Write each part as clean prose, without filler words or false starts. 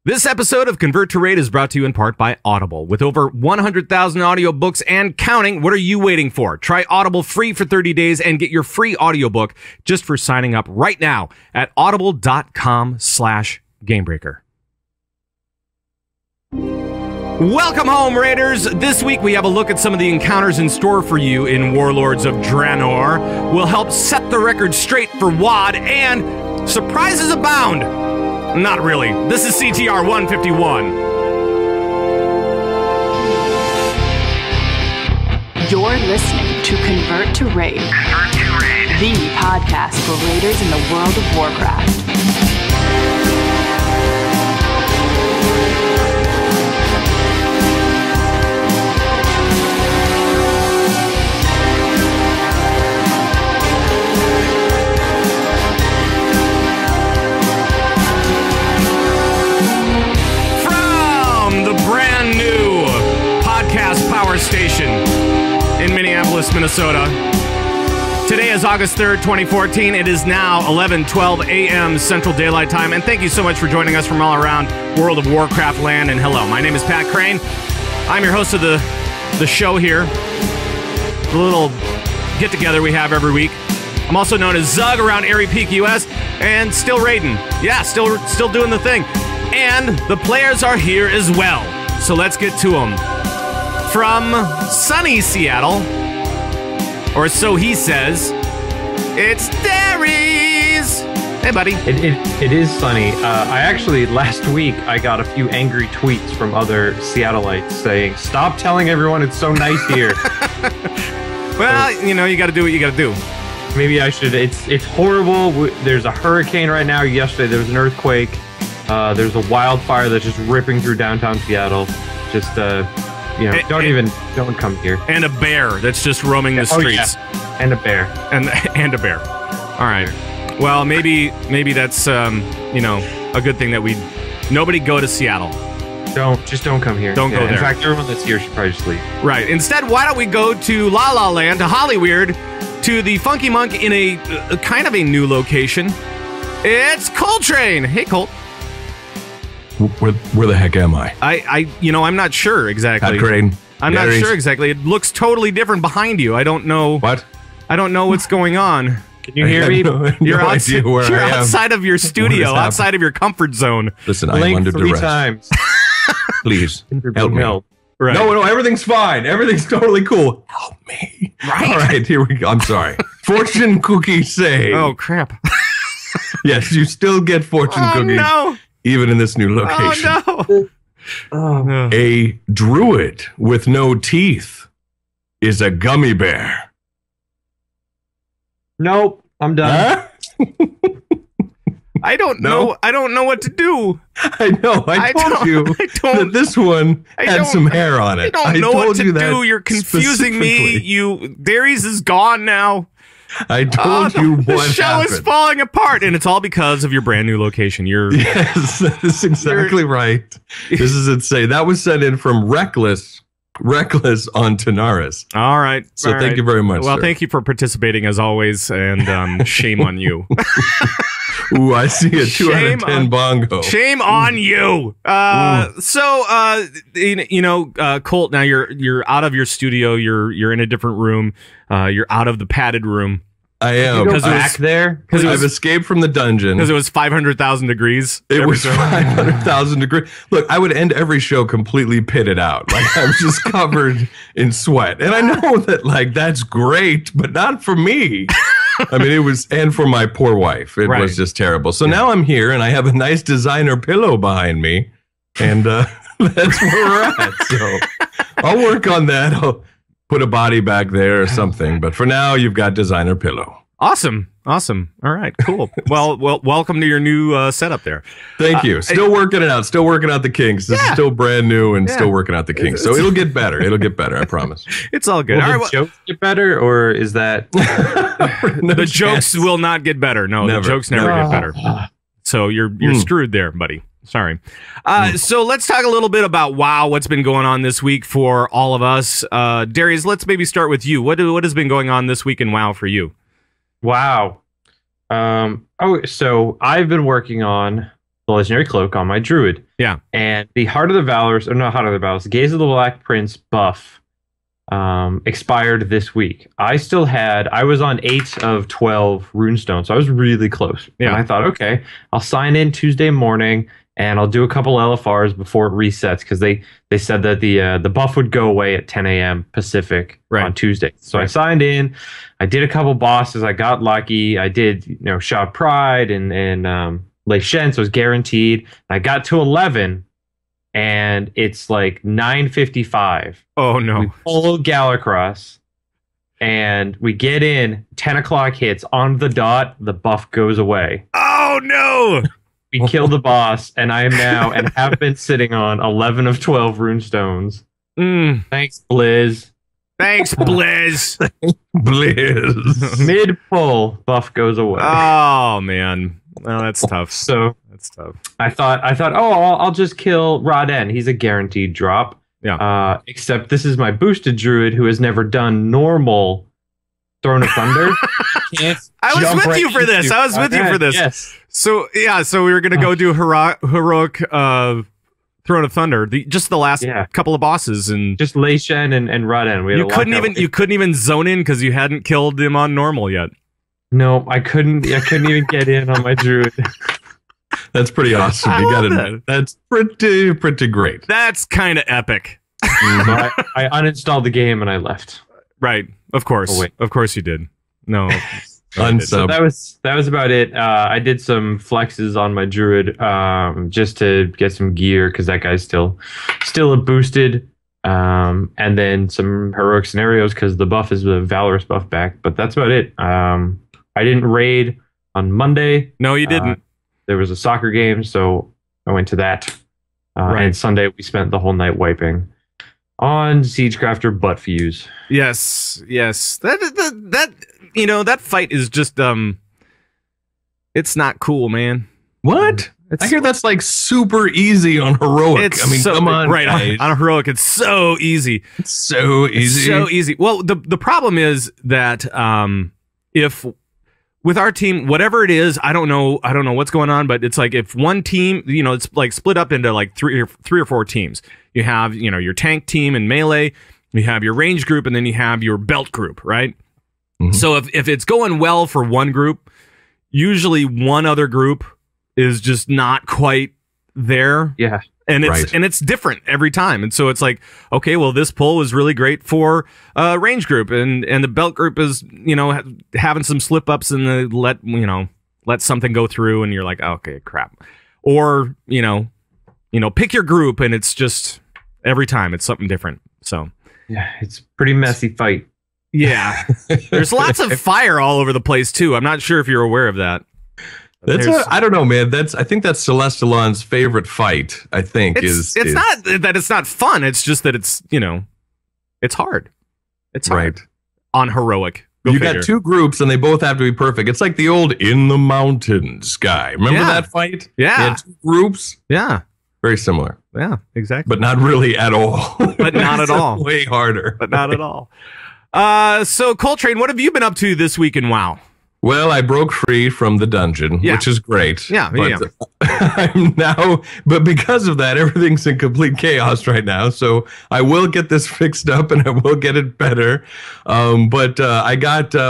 This episode of Convert to Raid is brought to you in part by Audible. With over 100,000 audiobooks and counting, what are you waiting for? Try Audible free for 30 days and get your free audiobook just for signing up right now at audible.com/gamebreaker. Welcome home, Raiders! This week we have a look at some of the encounters in store for you in Warlords of Draenor. We'll help set the record straight for WoD, and surprises abound! Not really. This is CTR 151. You're listening to Convert to Raid, the podcast for raiders in the World of Warcraft. Brand new podcast power station in Minneapolis, Minnesota. Today is August 3rd, 2014. It is now 11:12 a.m. Central Daylight Time, and thank you so much for joining us from all around World of Warcraft land. And hello, my name is Pat Crane. I'm your host of the show here. The little get-together we have every week. I'm also known as Zug around Airy Peak, US, and still raiding. Yeah, still doing the thing. And the players are here as well. So let's get to them. From sunny Seattle, or so he says, it's Darius! Hey, buddy. It is sunny. I actually, last week, I got a few angry tweets from other Seattleites saying, stop telling everyone it's so nice here. Well, you know, you gotta do what you gotta do. Maybe I should. It's horrible. There's a hurricane right now. Yesterday, there was an earthquake. There's a wildfire that's just ripping through downtown Seattle. Just, you know, don't come here. And a bear that's just roaming the streets. Yeah. And a bear. And a bear. All right. Well, maybe that's, you know, a good thing that nobody go to Seattle. Just don't come here. Don't go there. In fact, everyone that's here should probably just leave. Right. Instead, why don't we go to La La Land, to Hollyweird, to the Funky Monk in a kind of a new location. It's Coltrane. Hey, Colt. Where the heck am I? I'm not sure exactly. Pat Crane. I'm not sure exactly. It looks totally different behind you. I don't know. What? I don't know what's going on. Can you hear me? You're outside of your studio, outside of your comfort zone. Listen, I'm under duress. 3 times. Please, help me. Right. No, everything's fine. Everything's totally cool. Help me. Right. All right, here we go. I'm sorry. Fortune cookie say. Oh, crap. Yes, you still get fortune cookies. No. Even in this new location. Oh, no. A druid with no teeth is a gummy bear. Nope, I'm done. Huh? I don't know. I don't know what to do. I know. I told you that this one had some hair on it. I don't know what to do. You're confusing me. Darius is gone now. I told you what happened. The show is falling apart, and it's all because of your brand new location. Yes, that is exactly right. This is insane. That was sent in from Reckless on Tanaris. All right. So thank you very much. Well, sir. Thank you for participating as always, and shame on you. Ooh, I see a 2 out of 10 bongo. Shame on you. Colt, now you're out of your studio. You're in a different room. You're out of the padded room. I am. Because back there? Because I've escaped from the dungeon. Because it was 500,000 degrees. It was 500,000 degrees. Look, I would end every show completely pitted out. Like, I was just covered in sweat. And I know that, like, that's great, but not for me. I mean, it was, and for my poor wife. It was just terrible. So now I'm here, and I have a nice designer pillow behind me. And that's where we're at. So I'll work on that. I'll put a body back there or something. But for now, you've got designer pillow. Awesome. All right, cool. well, welcome to your new setup there. Thank you. Still working it out. Still working out the kinks. This is still brand new and still working out the kinks. So it'll get better. It'll get better. I promise. It's all good. Will the jokes get better, or is that... The jokes will not get better. No, the jokes never get better. So you're screwed there, buddy. Sorry. So let's talk a little bit about WoW, what's been going on this week for all of us. Darius, let's maybe start with you. What has been going on this week in WoW for you? Wow. So I've been working on the legendary cloak on my druid. Yeah. And the Heart of the Valors, or not Heart of the Valors, Gaze of the Black Prince buff expired this week. I was on 8 of 12 runestones, so I was really close. Yeah. And I thought, okay, I'll sign in Tuesday morning and I'll do a couple LFRs before it resets, because they said that the buff would go away at 10 a.m. Pacific on Tuesday. So I signed in, I did a couple bosses, I got lucky, I did Shot Pride and Lei Shen, so it was guaranteed. I got to 11 and it's like 9:55. Oh no. We pull Galacross and we get in, 10 o'clock hits on the dot, the buff goes away. Oh no. We kill the boss, and I am now and have been sitting on 11 of 12 runestones. Thanks, Blizz. Thanks, Blizz. Blizz. Mid pull, buff goes away. Oh man. Well, that's tough. So that's tough. I thought, oh, I'll just kill Raden. He's a guaranteed drop. Yeah. Except this is my boosted druid who has never done normal Throne of Thunder. I was with you for this. Yes. So we were gonna go do heroic Throne of Thunder, just the last couple of bosses, and just Lei Shen and Raden. You couldn't even zone in because you hadn't killed him on normal yet. No, I couldn't even get in on my druid. That's pretty awesome. You got it. That's pretty great. That's kind of epic. So I uninstalled the game and I left. Right. Of course. Oh, wait. Of course you did. No. So that was about it. I did some flexes on my druid just to get some gear, because that guy's still a boosted. And then some heroic scenarios because the buff is the Valorous buff back. But that's about it. I didn't raid on Monday. No, you didn't. There was a soccer game, so I went to that. And Sunday we spent the whole night wiping on Siegecrafter butt fuse. Yes. That fight is just it's not cool, man. What? I hear that's like super easy on heroic. Come on, right? On heroic, it's so easy. It's so easy. Well, the problem is that if with our team, whatever it is, I don't know what's going on, but it's like if one team, it's like split up into like three or four teams. You have, your tank team and melee, you have your range group, and then you have your belt group, right? Mm-hmm. So if it's going well for one group, usually one other group is just not quite there. Yeah. And it's different every time. And so it's like, okay, well, this pull was really great for range group, and the belt group is, having some slip ups and let something go through, and you're like, oh, okay, crap. Or, pick your group, and it's just every time it's something different. So yeah, it's a pretty messy fight. Yeah. There's lots of fire all over the place too. I'm not sure if you're aware of that. I don't know, man. I think that's Celestalon's favorite fight. I think it's not that it's not fun. It's just that it's it's hard. It's hard on heroic. You got two groups and they both have to be perfect. It's like the old In the Mountains guy. Remember that fight? Yeah. You had two groups. Yeah. Very similar. Yeah, exactly. But not really at all. But not at all. Way harder. But not at all. So Coltrane, what have you been up to this week in WoW? Well, I broke free from the dungeon, which is great. Yeah, but because of that, everything's in complete chaos right now. So I will get this fixed up and I will get it better. But I got 2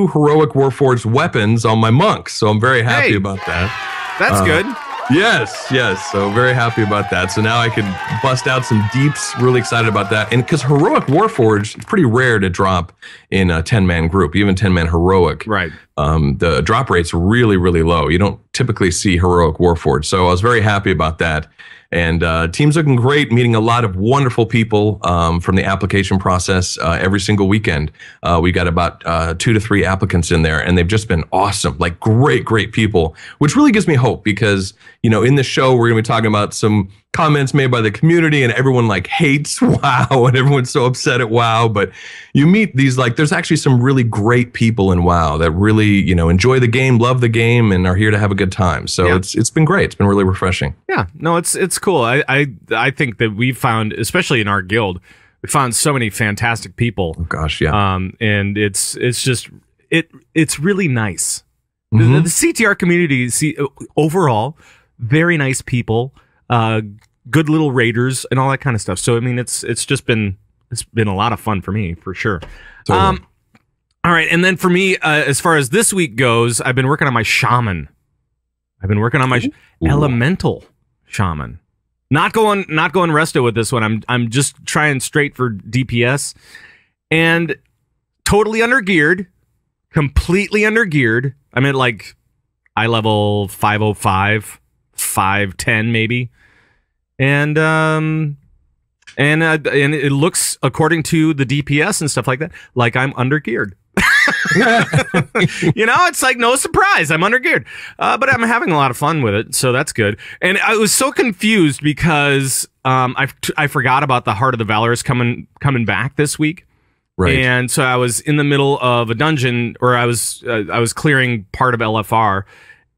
heroic Warforged weapons on my monks. So I'm very happy about that. That's good. Yes. So very happy about that. So now I can bust out some deeps. Really excited about that. And because heroic Warforged, it's pretty rare to drop in a 10-man group, even 10-man heroic. Right. The drop rate's really, really low. You don't typically see heroic Warforged. So I was very happy about that. And team's looking great, meeting a lot of wonderful people from the application process every single weekend. We got about 2 to 3 applicants in there, and they've just been awesome, like great people, which really gives me hope because, in this show, we're going to be talking about some comments made by the community and everyone like hates WoW and everyone's so upset at WoW. But you meet these, there's actually some really great people in WoW that really, enjoy the game, love the game, and are here to have a good time. So it's been great. It's been really refreshing. Yeah, no, it's cool. I think that we found, especially in our guild, we found so many fantastic people. Oh gosh, yeah. And it's just, it's really nice The CTR community, overall, very nice people, good little raiders, and all that kind of stuff. So I mean, it's been a lot of fun for me, for sure. Totally. All right, and then for me, as far as this week goes, I've been working on my shaman. I've been working on my elemental shaman. Not going resto with this one. I'm just trying straight for DPS, and totally undergeared, completely undergeared. I'm at like eye level 505, 510 maybe, and it looks, according to the DPS and stuff like that, like I'm undergeared. It's like no surprise, I'm undergeared, but I'm having a lot of fun with it, so that's good. And I was so confused because I forgot about the Heart of the Valorous coming back this week. Right. And so I was in the middle of a dungeon, or I was clearing part of LFR,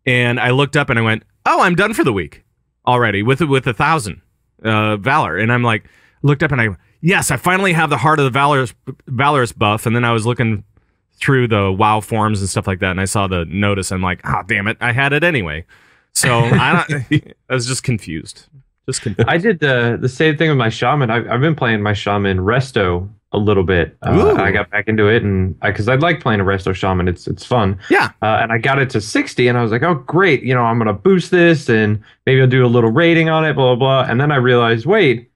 and I looked up and I went, "Oh, I'm done for the week already with 1,000 Valor." And I'm like, looked up and I, yes, I finally have the Heart of the Valorous buff. And then I was looking through the WoW forums and stuff like that, and I saw the notice. I'm like, oh, damn it, I had it anyway. So I was just confused. I did the same thing with my shaman. I've been playing my shaman resto a little bit. I got back into it, and because I like playing a resto shaman, it's fun. Yeah. And I got it to 60, and I was like, oh great, I'm gonna boost this, and maybe I'll do a little raiding on it, blah blah blah. And then I realized, wait,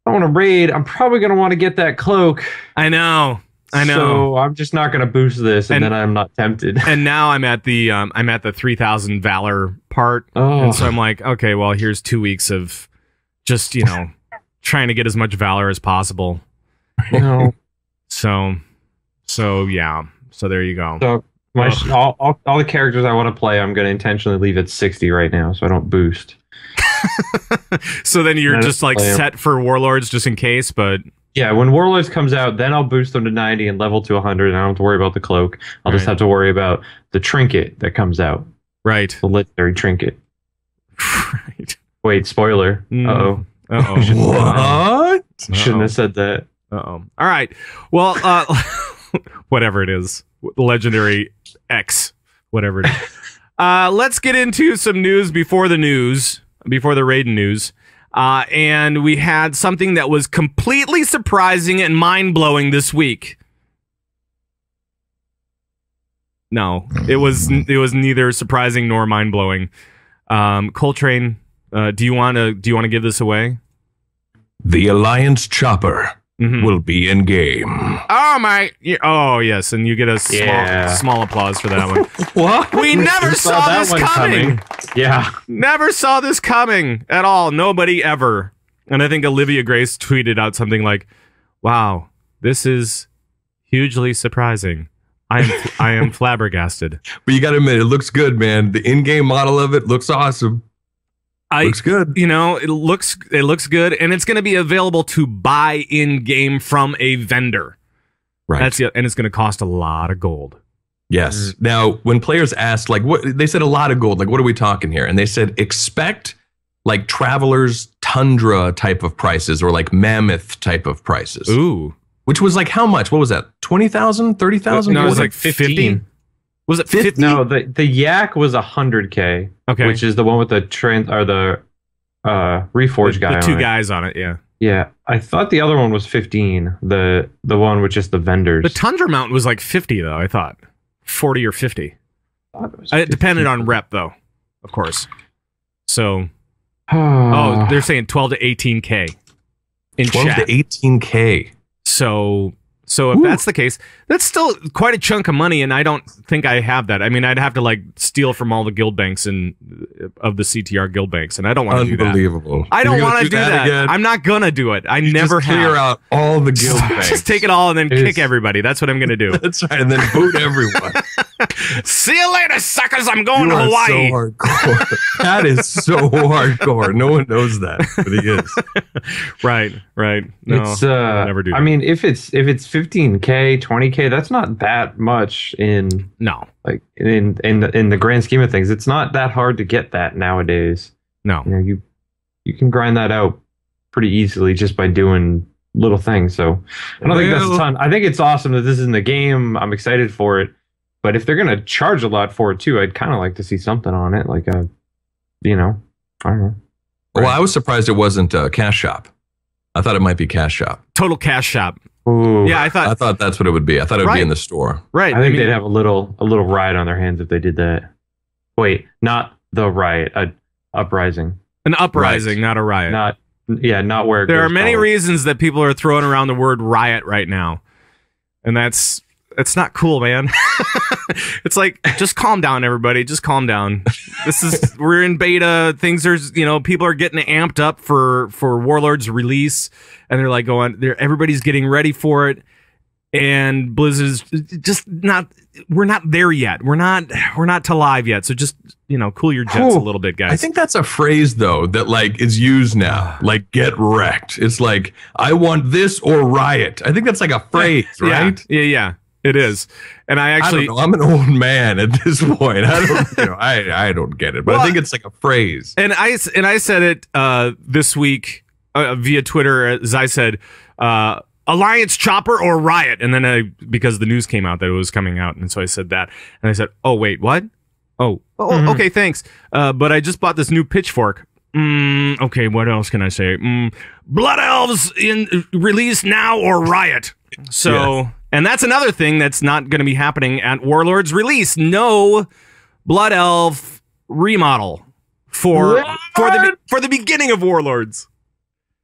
I want to raid. I'm probably gonna want to get that cloak. I know. So I'm just not gonna boost this, and then I'm not tempted. And now I'm at the 3,000 Valor part, and so I'm like, okay, well, here's 2 weeks of just trying to get as much Valor as possible. So yeah. So there you go. So all the characters I want to play, I'm going to intentionally leave at 60 right now, so I don't boost. So then you're just like set for Warlords just in case, but yeah, when Warlords comes out, then I'll boost them to 90 and level to 100, and I don't have to worry about the cloak. I'll just have to worry about the trinket that comes out. Right. The legendary trinket. Right. Wait, spoiler. Uh-oh. What? Shouldn't have said that. Uh-oh. All right. Well, whatever it is. Legendary X. Whatever it is. Let's get into some news before the Raiden news. And we had something that was completely surprising and mind-blowing this week. No, it was neither surprising nor mind-blowing. Coltrane, do you want to give this away? The Alliance Chopper will be in game. Oh my! Oh yes, and you get a small applause for that one. What? We never saw this coming. Yeah, never saw this coming at all. Nobody ever. And I think Olivia Grace tweeted out something like, "Wow, this is hugely surprising. I am flabbergasted." But you got to admit, it looks good, man. The in-game model of it looks awesome. Looks good. It looks good, and it's going to be available to buy in game from a vendor. Right. And it's going to cost a lot of gold. Yes. Now, when players asked, like, what they said, a lot of gold. Like, what are we talking here? And they said, expect like Traveler's Tundra type of prices, or like Mammoth type of prices. Ooh. Which was like how much? What was that? 20,000, 30,000? No, it was like 15. Was it 50? No, the Yak was 100K. Okay. Which is the one with the Reforge guy. The two guys on it, yeah. Yeah. I thought the other one was 15. The one with just the vendors. The Tundra mount was like 50 though, I thought. 40 or 50. It depended on rep though, of course. So they're saying 12 to 18K in 12 chat. to 18K. So if that's the case, that's still quite a chunk of money, and I don't think I have that. I mean, I'd have to like steal from all the guild banks of the CTR guild banks, and I don't want to do that. Unbelievable. I don't want to do that. Again? I'm not gonna do it. You never just clear out all the guild banks. Just take it all and then kick everybody. That's what I'm gonna do. That's right, and then boot everyone. See you later, suckers. I'm going to Hawaii. So hardcore. That is so hardcore. No one knows that, but he is. Right. No, it's never do that. I mean, if it's 15K, 20K, that's not that much in the grand scheme of things. It's not that hard to get that nowadays. No, you can grind that out pretty easily just by doing little things. So I don't think that's a ton. I think it's awesome that this is in the game. I'm excited for it. But if they're going to charge a lot for it too, I'd kind of like to see something on it, like a, I don't know. Well, I was surprised it wasn't Cash Shop. I thought it might be Cash Shop. Total Cash Shop. Ooh. Yeah, I thought that's what it would be. I thought it would be in the store. Right. I think they'd have a little riot on their hands if they did that. Wait, not the riot, uprising. An uprising, not a riot. Not where it There goes are many forward. reasons that people are throwing around the word riot right now. And it's not cool, man. It's like, just calm down, everybody. Just calm down. We're in beta. Things are, people are getting amped up for Warlords release, and they're like everybody's getting ready for it. And Blizzard's just we're not there yet. We're not to live yet. So just, cool your jets a little bit, guys. I think that's a phrase though that like is used now. Like, get wrecked. It's like, I want this or riot. I think that's like a phrase, right? Yeah. It is. And I don't know. I'm an old man at this point. I don't get it, but I think it's like a phrase. And I said it this week via Twitter, as I said, Alliance Chopper or riot. And then because the news came out that it was coming out, and so I said that, and I said, oh wait, what? Okay, thanks. But I just bought this new pitchfork. Okay, what else can I say? Blood Elves in release now or riot. So. Yeah. And that's another thing that's not going to be happening at Warlords release. No Blood Elf remodel for the beginning of Warlords.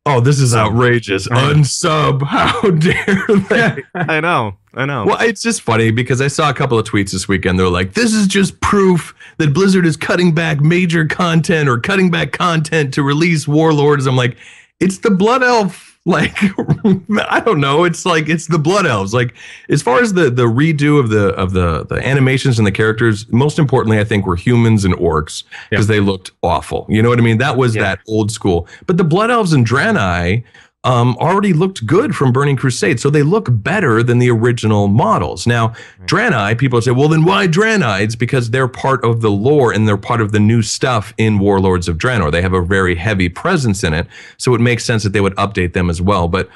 Oh, this is outrageous. Unsub. How dare they? I know. Well, it's just funny because I saw a couple of tweets this weekend. They're like, this is just proof that Blizzard is cutting back major content or cutting back content to release Warlords. I'm like, it's the Blood Elf. Like, I don't know. It's like, it's the Blood Elves. Like, as far as the redo of the animations and the characters, most importantly, I think were humans and orcs because they looked awful. You know what I mean? That was that old school. But the Blood Elves and Draenor already looked good from Burning Crusade. So they look better than the original models. Now, Draenor, people say, well, then why Draenor? It's because they're part of the lore and they're part of the new stuff in Warlords of Draenor. They have a very heavy presence in it. So it makes sense that they would update them as well. But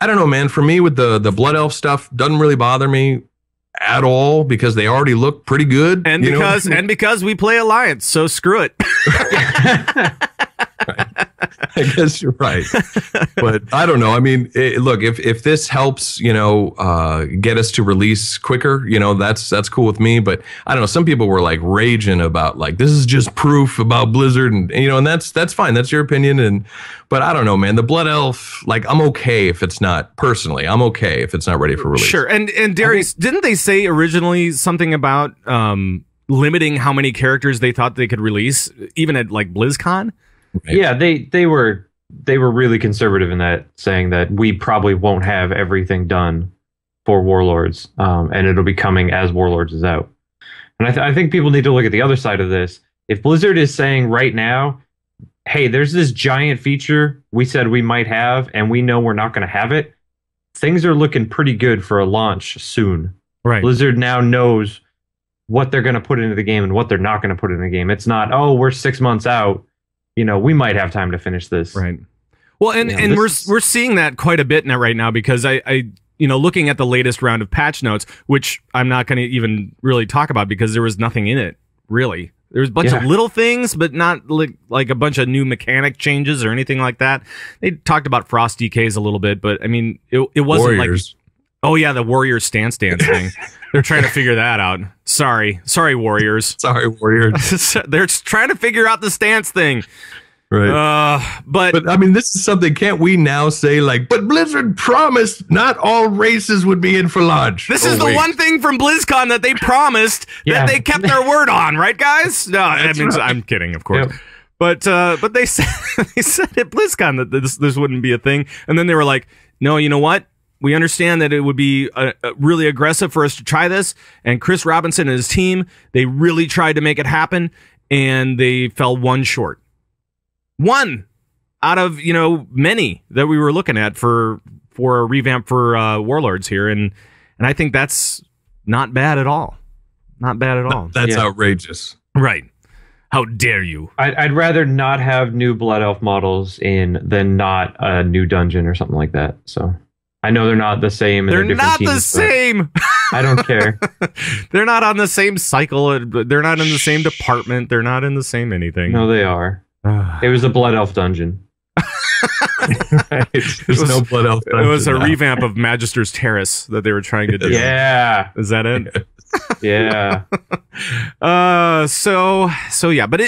I don't know, man. For me, with the Blood Elf stuff, doesn't really bother me at all because they already look pretty good. And because we play Alliance, so screw it. I guess you're right, but I don't know. I mean, look, if this helps, get us to release quicker, that's cool with me. But I don't know. Some people were like raging about like this is just proof about Blizzard, and and that's fine. That's your opinion. But I don't know, man. The Blood Elf, like, I'm okay if it's not personally. I'm okay if it's not ready for release. Sure. And Darius, didn't they say originally something about limiting how many characters they thought they could release, even at like BlizzCon? Right. Yeah, they were really conservative in that, saying that we probably won't have everything done for Warlords, and it'll be coming as Warlords is out. And I think people need to look at the other side of this. If Blizzard is saying right now, hey, there's this giant feature we said we might have, and we know we're not going to have it, things are looking pretty good for a launch soon. Right. Blizzard now knows what they're going to put into the game and what they're not going to put in the game. It's not, oh, we're 6 months out. We might have time to finish this. Right. Well, and we're seeing that quite a bit now right now because I looking at the latest round of patch notes, which I'm not going to even really talk about because there was nothing in it, really. There's a bunch of little things, but not like a bunch of new mechanic changes or anything like that. They talked about Frost DKs a little bit, but I mean, it wasn't Warriors. Oh yeah, the Warrior stance dance thing. They're trying to figure that out. Sorry, Warriors. Sorry, Warriors. They're trying to figure out the stance thing. Right. But I mean, this is something. Can't we now say like, but Blizzard promised not all races would be in for launch. This is the one thing from BlizzCon that they promised that they kept their word on, right, guys? No, I mean, I'm kidding, of course. Yep. But they said at BlizzCon that this wouldn't be a thing, and then they were like, no, you know what? We understand that it would be really aggressive for us to try this. And Chris Robinson and his team, they really tried to make it happen, and they fell one short. One out of, many that we were looking at for a revamp for Warlords here. And I think that's not bad at all. Not bad at all. That's outrageous. Right. How dare you? I'd rather not have new Blood Elf models in than not a new dungeon or something like that. So I know they're not the same. And they're different not teams, the same. I don't care. They're not on the same cycle. They're not in the same department. They're not in the same anything. No, they are. It was a Blood Elf dungeon. There's no Blood Elf dungeon. It was a now. revamp of Magister's Terrace that they were trying to do. Yeah. Is that it? Yeah. So yeah, but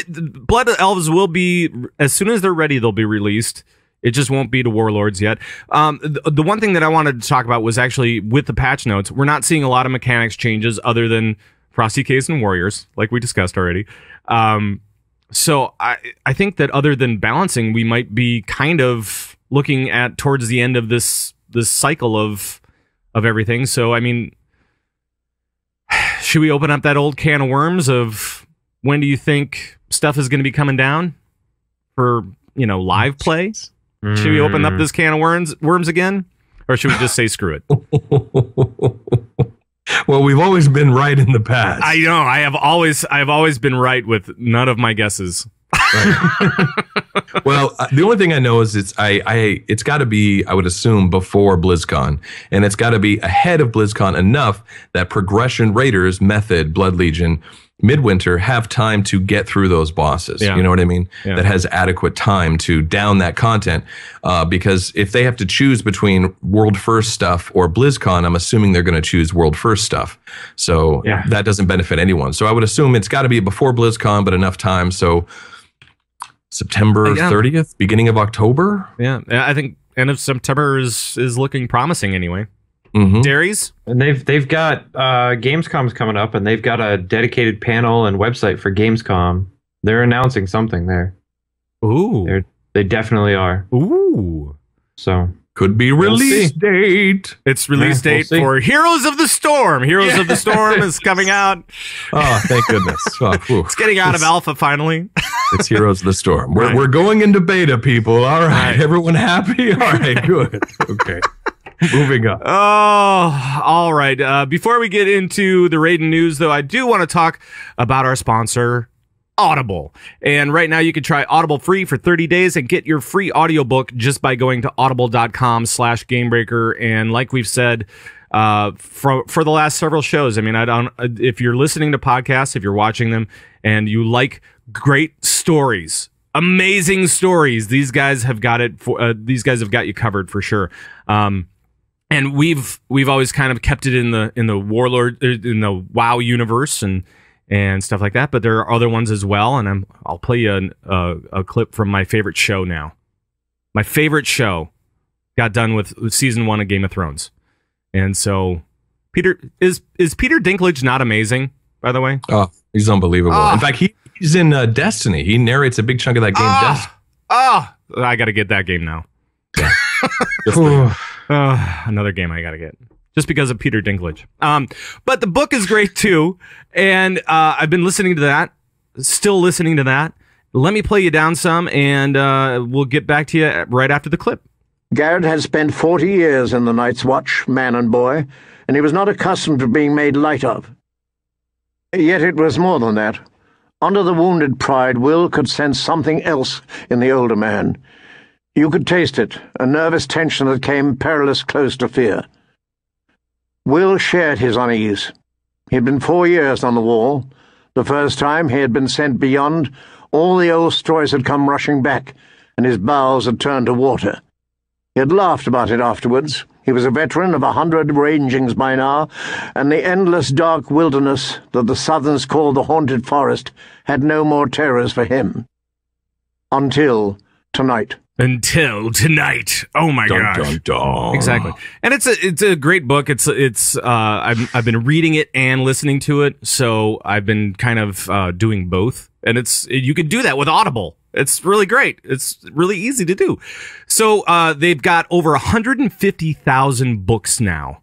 Blood Elves will be, as soon as they're ready, they'll be released. It just won't be to Warlords yet. The one thing that I wanted to talk about was actually with the patch notes, we're not seeing a lot of mechanics changes other than Frosty Caves and Warriors, like we discussed already. So I think that other than balancing, we might be kind of looking at towards the end of this cycle of everything. So I mean, should we open up that old can of worms of when do you think stuff is going to be coming down for, live play? Should we open up this can of worms again? Or should we just say screw it? Well, we've always been right in the past. I know. I have always been right with none of my guesses. Right. Well, the only thing I know is it's got to be, I would assume, before BlizzCon, and it's got to be ahead of BlizzCon enough that Progression Raiders, Method, Blood Legion, Midwinter have time to get through those bosses. Yeah. You know what I mean? Yeah. That has adequate time to down that content. Because if they have to choose between World First stuff or BlizzCon, I'm assuming they're going to choose World First stuff. So that doesn't benefit anyone. So I would assume it's got to be before BlizzCon, but enough time. So September 30th, beginning of October. Yeah, I think end of September is looking promising anyway. Mm-hmm. Dairies? And they've got Gamescom's coming up, and they've got a dedicated panel and website for Gamescom. They're announcing something there. Ooh. They definitely are. Ooh. So could be release date. It's release date for Heroes of the Storm. Heroes of the Storm is coming out. Oh, thank goodness. It's getting out of alpha finally. It's Heroes of the Storm. We're going into beta, people. All right. Everyone happy? All right, good. Okay. Moving on. Oh, all right. Before we get into the Raiden news, though, I do want to talk about our sponsor, Audible. And right now you can try Audible free for 30 days and get your free audiobook just by going to audible.com/gamebreaker. And like we've said, for the last several shows, I mean, if you're listening to podcasts, if you're watching them and you like great stories, amazing stories, these guys have got it these guys have got you covered for sure. And we've always kind of kept it in the Warlord, in the WoW universe and stuff like that. But there are other ones as well, and I'll play you a clip from my favorite show now. My favorite show got done with season 1 of Game of Thrones, and so Peter is Peter Dinklage not amazing? By the way, oh, he's unbelievable. In fact, he's in Destiny. He narrates a big chunk of that game. Destiny. I got to get that game now. Another game I gotta get just because of Peter Dinklage. But the book is great too, and I've been listening to that, still listening to that. Let me play you down some, and we'll get back to you right after the clip. Garrett had spent 40 years in the Night's Watch, man and boy, and he was not accustomed to being made light of. Yet it was more than that. Under the wounded pride, Will could sense something else in the older man. You could taste it, a nervous tension that came perilous close to fear. Will shared his unease. He had been 4 years on the wall. The first time he had been sent beyond, all the old stories had come rushing back, and his bowels had turned to water. He had laughed about it afterwards. He was a veteran of 100 rangings by now, and the endless dark wilderness that the Southerns called the Haunted Forest had no more terrors for him. Until tonight. Until tonight. Oh my gosh. Dun, dun. Exactly. And it's a great book. I've been reading it and listening to it, so I've been kind of doing both. And you can do that with Audible. It's really great. It's really easy to do. So they've got over 150,000 books now,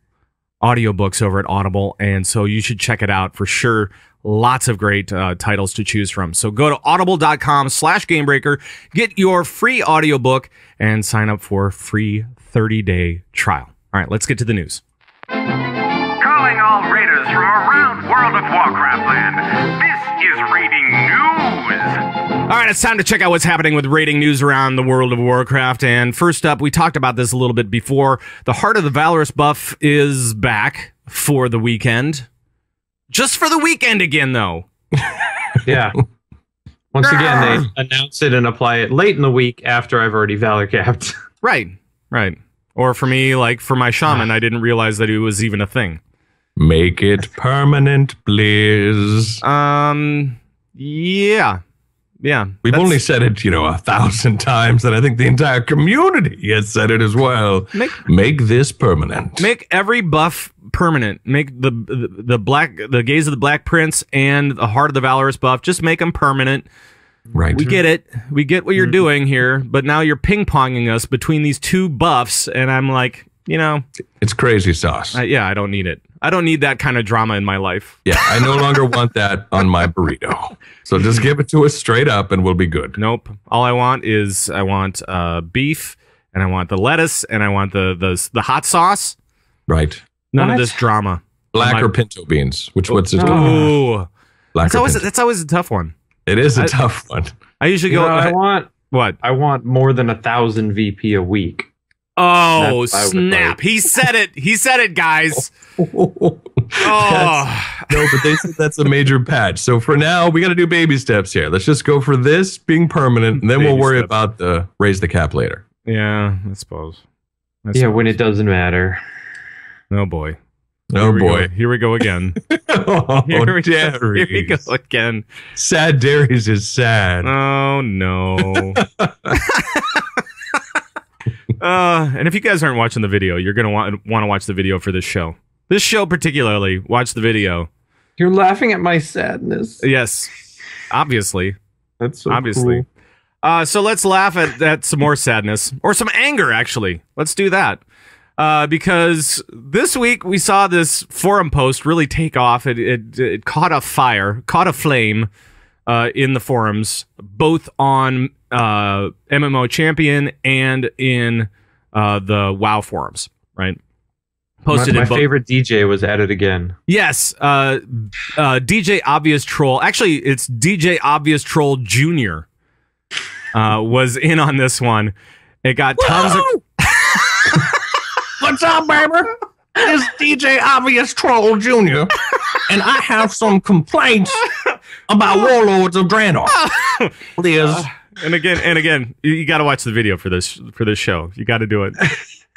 audiobooks over at Audible, and so you should check it out for sure. Lots of great titles to choose from. So go to audible.com/gamebreaker, get your free audiobook, and sign up for a free 30-day trial. All right, let's get to the news. Calling all raiders from around World of Warcraft land. This is Raiding News. All right, it's time to check out what's happening with raiding news around the World of Warcraft. And first up, we talked about this a little bit before. The Heart of the Valorous buff is back. for the weekend. Just for the weekend again, though. Yeah. Once again, they announce it and apply it late in the week after I've already valor capped. Right. Or for me, like for my shaman, I didn't realize that it was even a thing. Make it permanent, please. Yeah. We've only said it, 1,000 times, and I think the entire community has said it as well. Make this permanent. Make every buff permanent. Make the Gaze of the Black Prince and the Heart of the Valorous buff. Just make them permanent. Right. We get it. We get what you're doing here, but now you're ping-ponging us between these two buffs, and I'm like, It's crazy sauce. I don't need it. I don't need that kind of drama in my life. Yeah, I no longer want that on my burrito. So just give it to us straight up and we'll be good. Nope. All I want is beef, and I want the lettuce, and I want the hot sauce. Right. None of this drama. Black or pinto beans? What's it? Ooh. Black That's always a tough one. It is a tough one. I usually go. I want what? I want more than 1,000 VP a week. Oh, snap. Like. He said it, guys. No, but they said that's a major patch. So for now, we got to do baby steps here. Let's just go for this being permanent, and then we'll worry about the raise the cap later. Yeah, I suppose. When it doesn't matter. Oh, boy. Here we go again. Here we go again. Sad Darius is sad. Oh, no. And if you guys aren't watching the video, you're going to want to watch the video for this show. This show particularly, watch the video. You're laughing at my sadness. Yes, obviously. That's so obviously. Cool. So let's laugh at some more sadness, or some anger, actually. Let's do that. Because this week we saw this forum post really take off. It caught a flame in the forums, both on MMO Champion and in the WoW forums, right? Posted my favorite DJ was at it again. Yes, DJ Obvious Troll. Actually, it's DJ Obvious Troll Jr. Was in on this one. It got tons of... What's up, baby? It's DJ Obvious Troll Jr. And I have some complaints about Warlords of Draenor. Liz. And again, you got to watch the video for this show. You got to do it.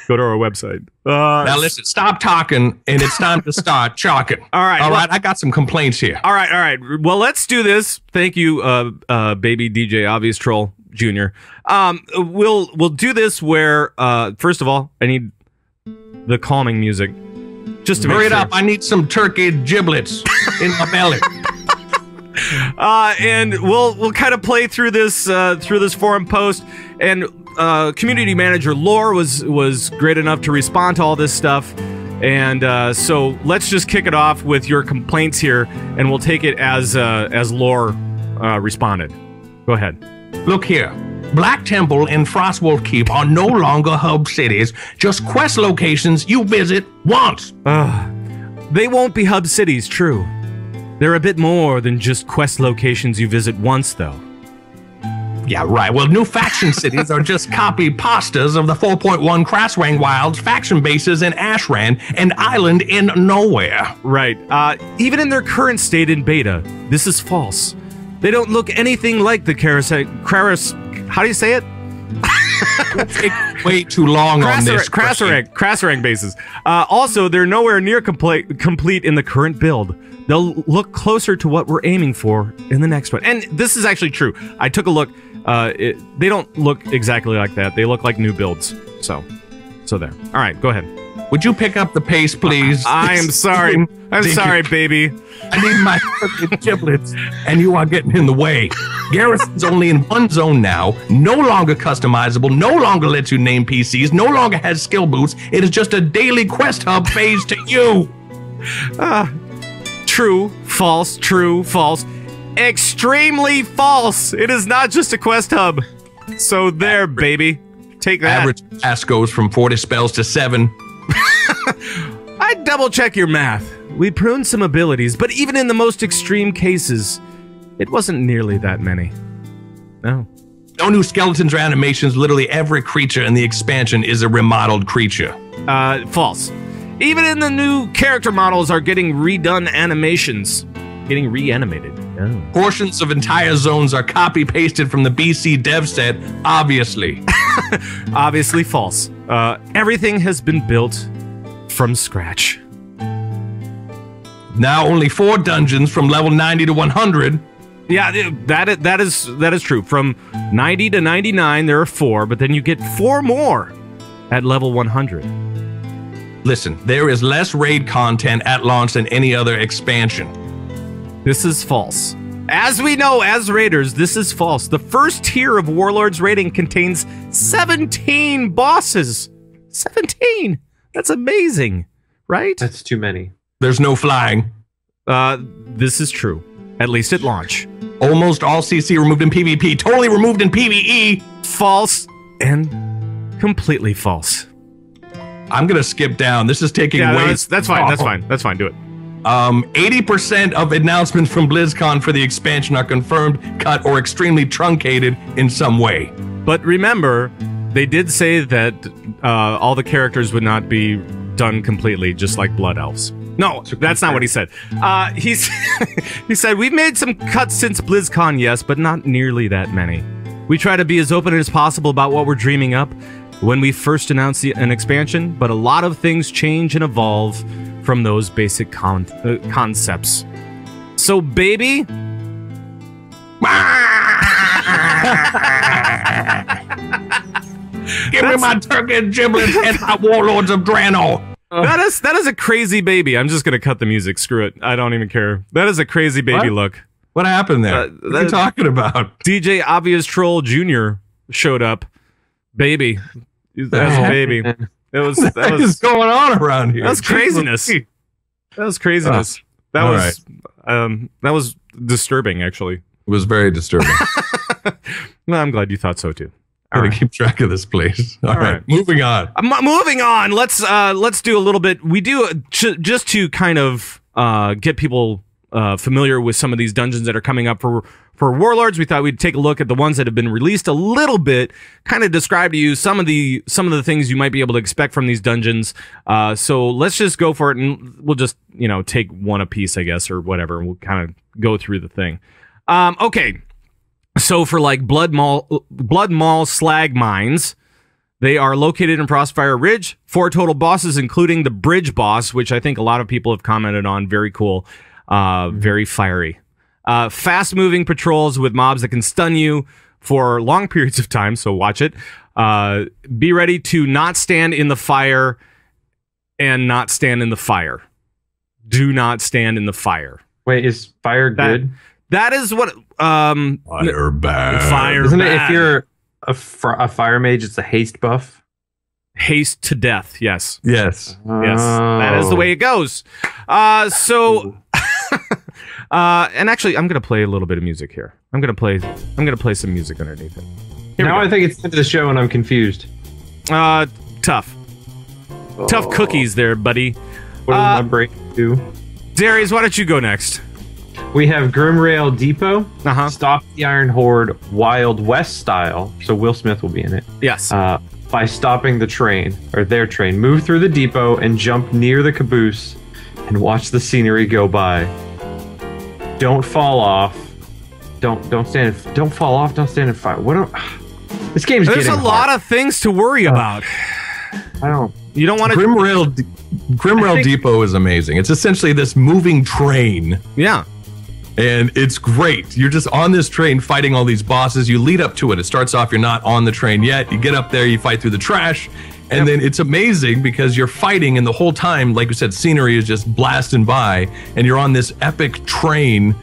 Go to our website. Now listen, stop talking, and it's time to start chalking. All right, I got some complaints here. All right. Well, let's do this. Thank you, baby DJ Obvious Troll Jr. We'll do this where first of all, I need the calming music. Just to hurry it up. I need some turkey giblets in my belly. And we'll kind of play through this forum post, and community manager Lore was great enough to respond to all this stuff, and so let's just kick it off with your complaints here, and we'll take it as Lore responded. Go ahead. Look here. Black Temple and Frostwolf Keep are no longer hub cities, just quest locations you visit once. They won't be hub cities, true. They're a bit more than just quest locations you visit once, though. Yeah, right. Well, new faction cities are just copy pastas of the 4.1 Krasswang Wilds faction bases in Ashran and Island in Nowhere. Right. Even in their current state in beta, this is false. They don't look anything like the how do you say it? Take way too long on this. Krasswang bases. Also, they're nowhere near complete in the current build. They'll look closer to what we're aiming for in the next one. And this is actually true. I took a look. They don't look exactly like that. They look like new builds. So there. All right, go ahead. Would you pick up the pace, please? I am sorry. I'm sorry, baby. I need my giblets, and you are getting in the way. Garrison's only in one zone now, no longer customizable, no longer lets you name PCs, no longer has skill boosts. It is just a daily quest hub phase to you. True, false, true, false. Extremely false. It is not just a quest hub. So there, baby. Take that. Average pass goes from 40 spells to 7. I'd double check your math. We pruned some abilities, but even in the most extreme cases, it wasn't nearly that many. No. No new skeletons or animations. Literally every creature in the expansion is a remodeled creature. False. Even in the new character models are getting redone animations. Getting reanimated. Oh. Portions of entire zones are copy-pasted from the BC dev set, obviously. Obviously false. Everything has been built from scratch. Now only 4 dungeons from level 90 to 100. Yeah, that is true. From 90 to 99, there are 4, but then you get 4 more at level 100. Listen, there is less raid content at launch than any other expansion. This is false. As we know, as raiders, this is false. The first tier of Warlords raiding contains 17 bosses. 17! That's amazing, right? That's too many. There's no flying. This is true. At least at launch. Almost all CC removed in PvP, totally removed in PvE. False and completely false. I'm gonna skip down. This is taking way. No, that's fine. That's fine. That's fine. Do it. 80% of announcements from BlizzCon for the expansion are confirmed, cut, or extremely truncated in some way. But remember, they did say that all the characters would not be done completely, just like Blood Elves. No, that's not what he said. He said, we've made some cuts since BlizzCon, yes, but not nearly that many. We try to be as open as possible about what we're dreaming up when we first announce an expansion, but a lot of things change and evolve from those basic concepts. So, baby... Give me my turkey and giblets and my Warlords of Draenor. That is a crazy baby. I'm just gonna cut the music. Screw it. I don't even care. That is a crazy baby look. What happened there? What are you talking about? DJ Obvious Troll Jr. showed up. Baby. That's a baby. That was going on around here. That was craziness. That was craziness. That was disturbing, actually. It was very disturbing. No, I'm glad you thought so too. I'm gonna keep track of this, please. All right, moving on. Moving on. Let's do a little bit. We do just to kind of get people familiar with some of these dungeons that are coming up for Warlords. We thought we'd take a look at the ones that have been released a little bit, kind of describe to you some of the things you might be able to expect from these dungeons. So let's just go for it, and we'll just take one a piece, I guess, or whatever. And we'll kind of go through the thing. Okay. So for like Blood Maul Slag Mines, they are located in Frostfire Ridge. 4 total bosses, including the bridge boss, which I think a lot of people have commented on. Very cool. Very fiery. Fast-moving patrols with mobs that can stun you for long periods of time, so watch it. Be ready to not stand in the fire and not stand in the fire. Do not stand in the fire. Wait, is fire good? That is what... fire bad. Fire Isn't bad. it, if you're a fire mage, it's a haste buff? Haste to death, yes. Yes. Yes, that is the way it goes. And actually, I'm gonna play a little bit of music here. I'm gonna play some music underneath it. Now I think it's into the show and I'm confused. Tough cookies there, buddy. What does my brain do? Darius, why don't you go next? We have Grimrail Depot. Stop the Iron Horde Wild West style. So Will Smith will be in it. Yes. By stopping the train, or their train. Move through the depot and jump near the caboose and watch the scenery go by. Don't fall off. Don't fall off. Don't stand in fire. This game's There's getting a lot of things to worry about. You don't want to... Grimrail Depot is amazing. It's essentially this moving train. Yeah. And it's great. You're just on this train fighting all these bosses. You lead up to it. It starts off, you're not on the train yet. You get up there, you fight through the trash. And then it's amazing because you're fighting, and the whole time, like we said, scenery is just blasting by. And you're on this epic train,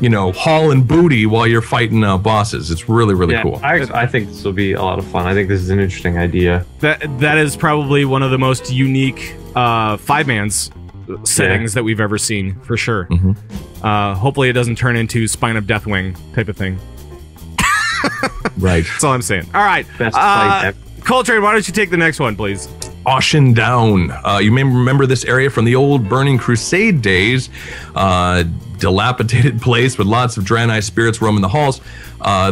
hauling booty while you're fighting bosses. It's really, really cool. I think this will be a lot of fun. I think this is an interesting idea. That is probably one of the most unique 5-man's settings that we've ever seen, for sure. Hopefully it doesn't turn into Spine of Deathwing type of thing. Right. That's all I'm saying. All right. Best fight ever. Coltrane, why don't you take the next one, please? Ashen Down. You may remember this area from the old Burning Crusade days. dilapidated place with lots of Draenei spirits roaming the halls.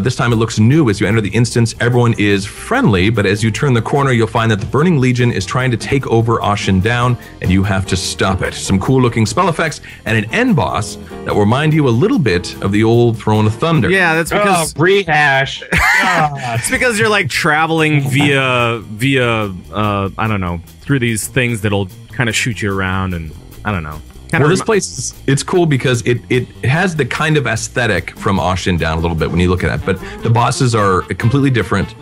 This time it looks new as you enter the instance. Everyone is friendly, but as you turn the corner, you'll find that the Burning Legion is trying to take over Ashen Down, and you have to stop it. Some cool-looking spell effects and an end boss that will remind you a little bit of the old Throne of Thunder. Yeah, that's because rehash. it's because you're like traveling via I don't know, through these things that'll kind of shoot you around, and I don't know. Well, this place, it's cool because it has the kind of aesthetic from Ashen Down a little bit when you look at it, but the bosses are completely different.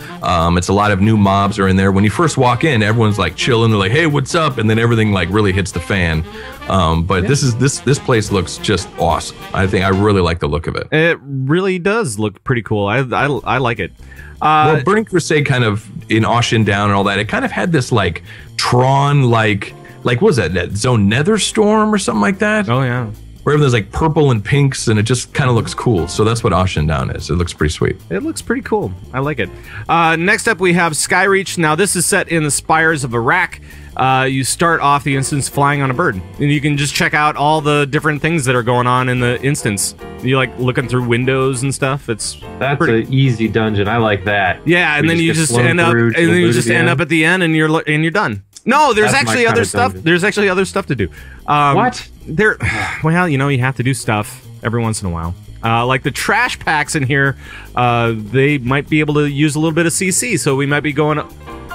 It's a lot of new mobs are in there. When you first walk in, everyone's like chilling. They're like, hey, what's up? And then everything like really hits the fan. But this place looks just awesome. I really like the look of it. It really does look pretty cool. I like it. Well, Burning Crusade kind of in Ashen Down and all that, it kind of had this like Tron like what was that Zone Netherstorm or something like that? Oh yeah. Where there's like purple and pinks and it just kind of looks cool. So that's what Ashen Down is. It looks pretty sweet. It looks pretty cool. I like it. Next up we have Skyreach. Now this is set in the spires of Iraq. You start off the instance flying on a bird, and you can just check out all the different things that are going on in the instance. You like looking through windows and stuff. That's an easy dungeon. I like that. Yeah, and then you just end up at the end, and you're done. No, there's actually other stuff. There's actually other stuff to do. What? Well, you have to do stuff every once in a while. Like the trash packs in here, they might be able to use a little bit of CC, so we might be going,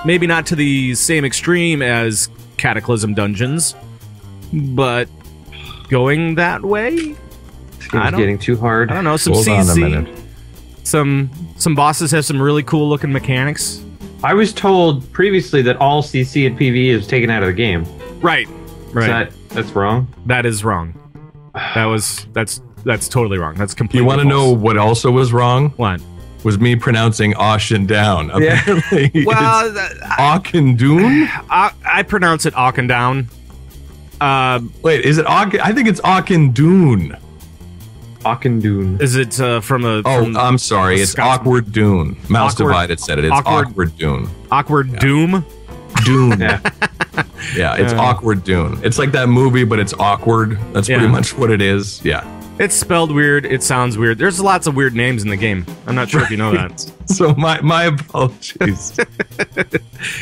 maybe not to the same extreme as Cataclysm dungeons, but going that way. This game's getting too hard. I don't know. Some Hold CC. on a minute. Some bosses have some really cool looking mechanics. I was told previously that all CC and PvE is taken out of the game. Right. That's wrong. That is wrong. That's totally wrong. That's completely. You want to know what also was wrong? What? Was me pronouncing Ashen Down. Apparently, Well, Auchendoon? I pronounce it Auchendown. Wait, is it I think it's Auchendoon. Auchendoon. Is it from a? I'm sorry. It's Scotsman. Awkward Dune. Mouse Divided said it. It's Awkward Dune. Awkward Doom. Dune. Yeah. Yeah, it's Awkward Dune. It's like that movie, but it's awkward. That's pretty much what it is. Yeah. It's spelled weird. It sounds weird. There's lots of weird names in the game. I'm not sure if you know that. So my apologies.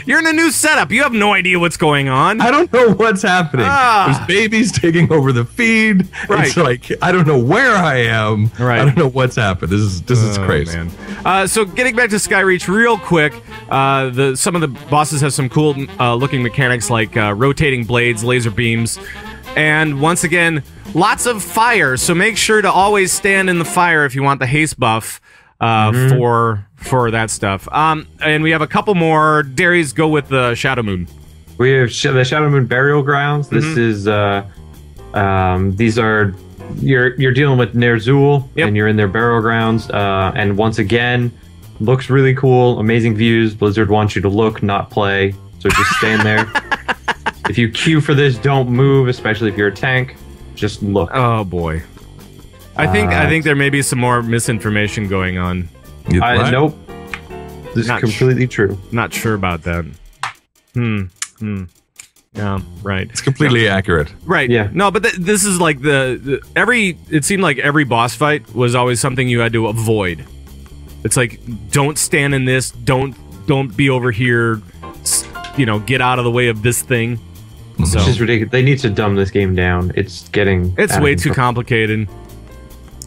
You're in a new setup. You have no idea what's going on. I don't know what's happening. There's babies taking over the feed. Right. It's like I don't know where I am. Right. I don't know what's happened. This is crazy. Man. So getting back to Skyreach real quick, some of the bosses have some cool looking mechanics like rotating blades, laser beams, and once again, lots of fire. So make sure to always stand in the fire if you want the haste buff for that stuff. And we have a couple more. Darius, go with the Shadow Moon. We have the Shadow Moon Burial Grounds. This is these are you're dealing with Ner'zhul, and you're in their burial grounds. And once again, looks really cool. Amazing views. Blizzard wants you to look, not play. So just stand there. If you queue for this, don't move, especially if you're a tank. Just look. Oh boy. I think there may be some more misinformation going on. Nope. This is completely true. Not sure about that. Yeah, right. It's completely accurate. Right. Yeah. No, but this is like it seemed like every boss fight was always something you had to avoid. It's like, don't stand in this, don't be over here, get out of the way of this thing. So, It's just ridiculous. They need to dumb this game down. It's way too complicated.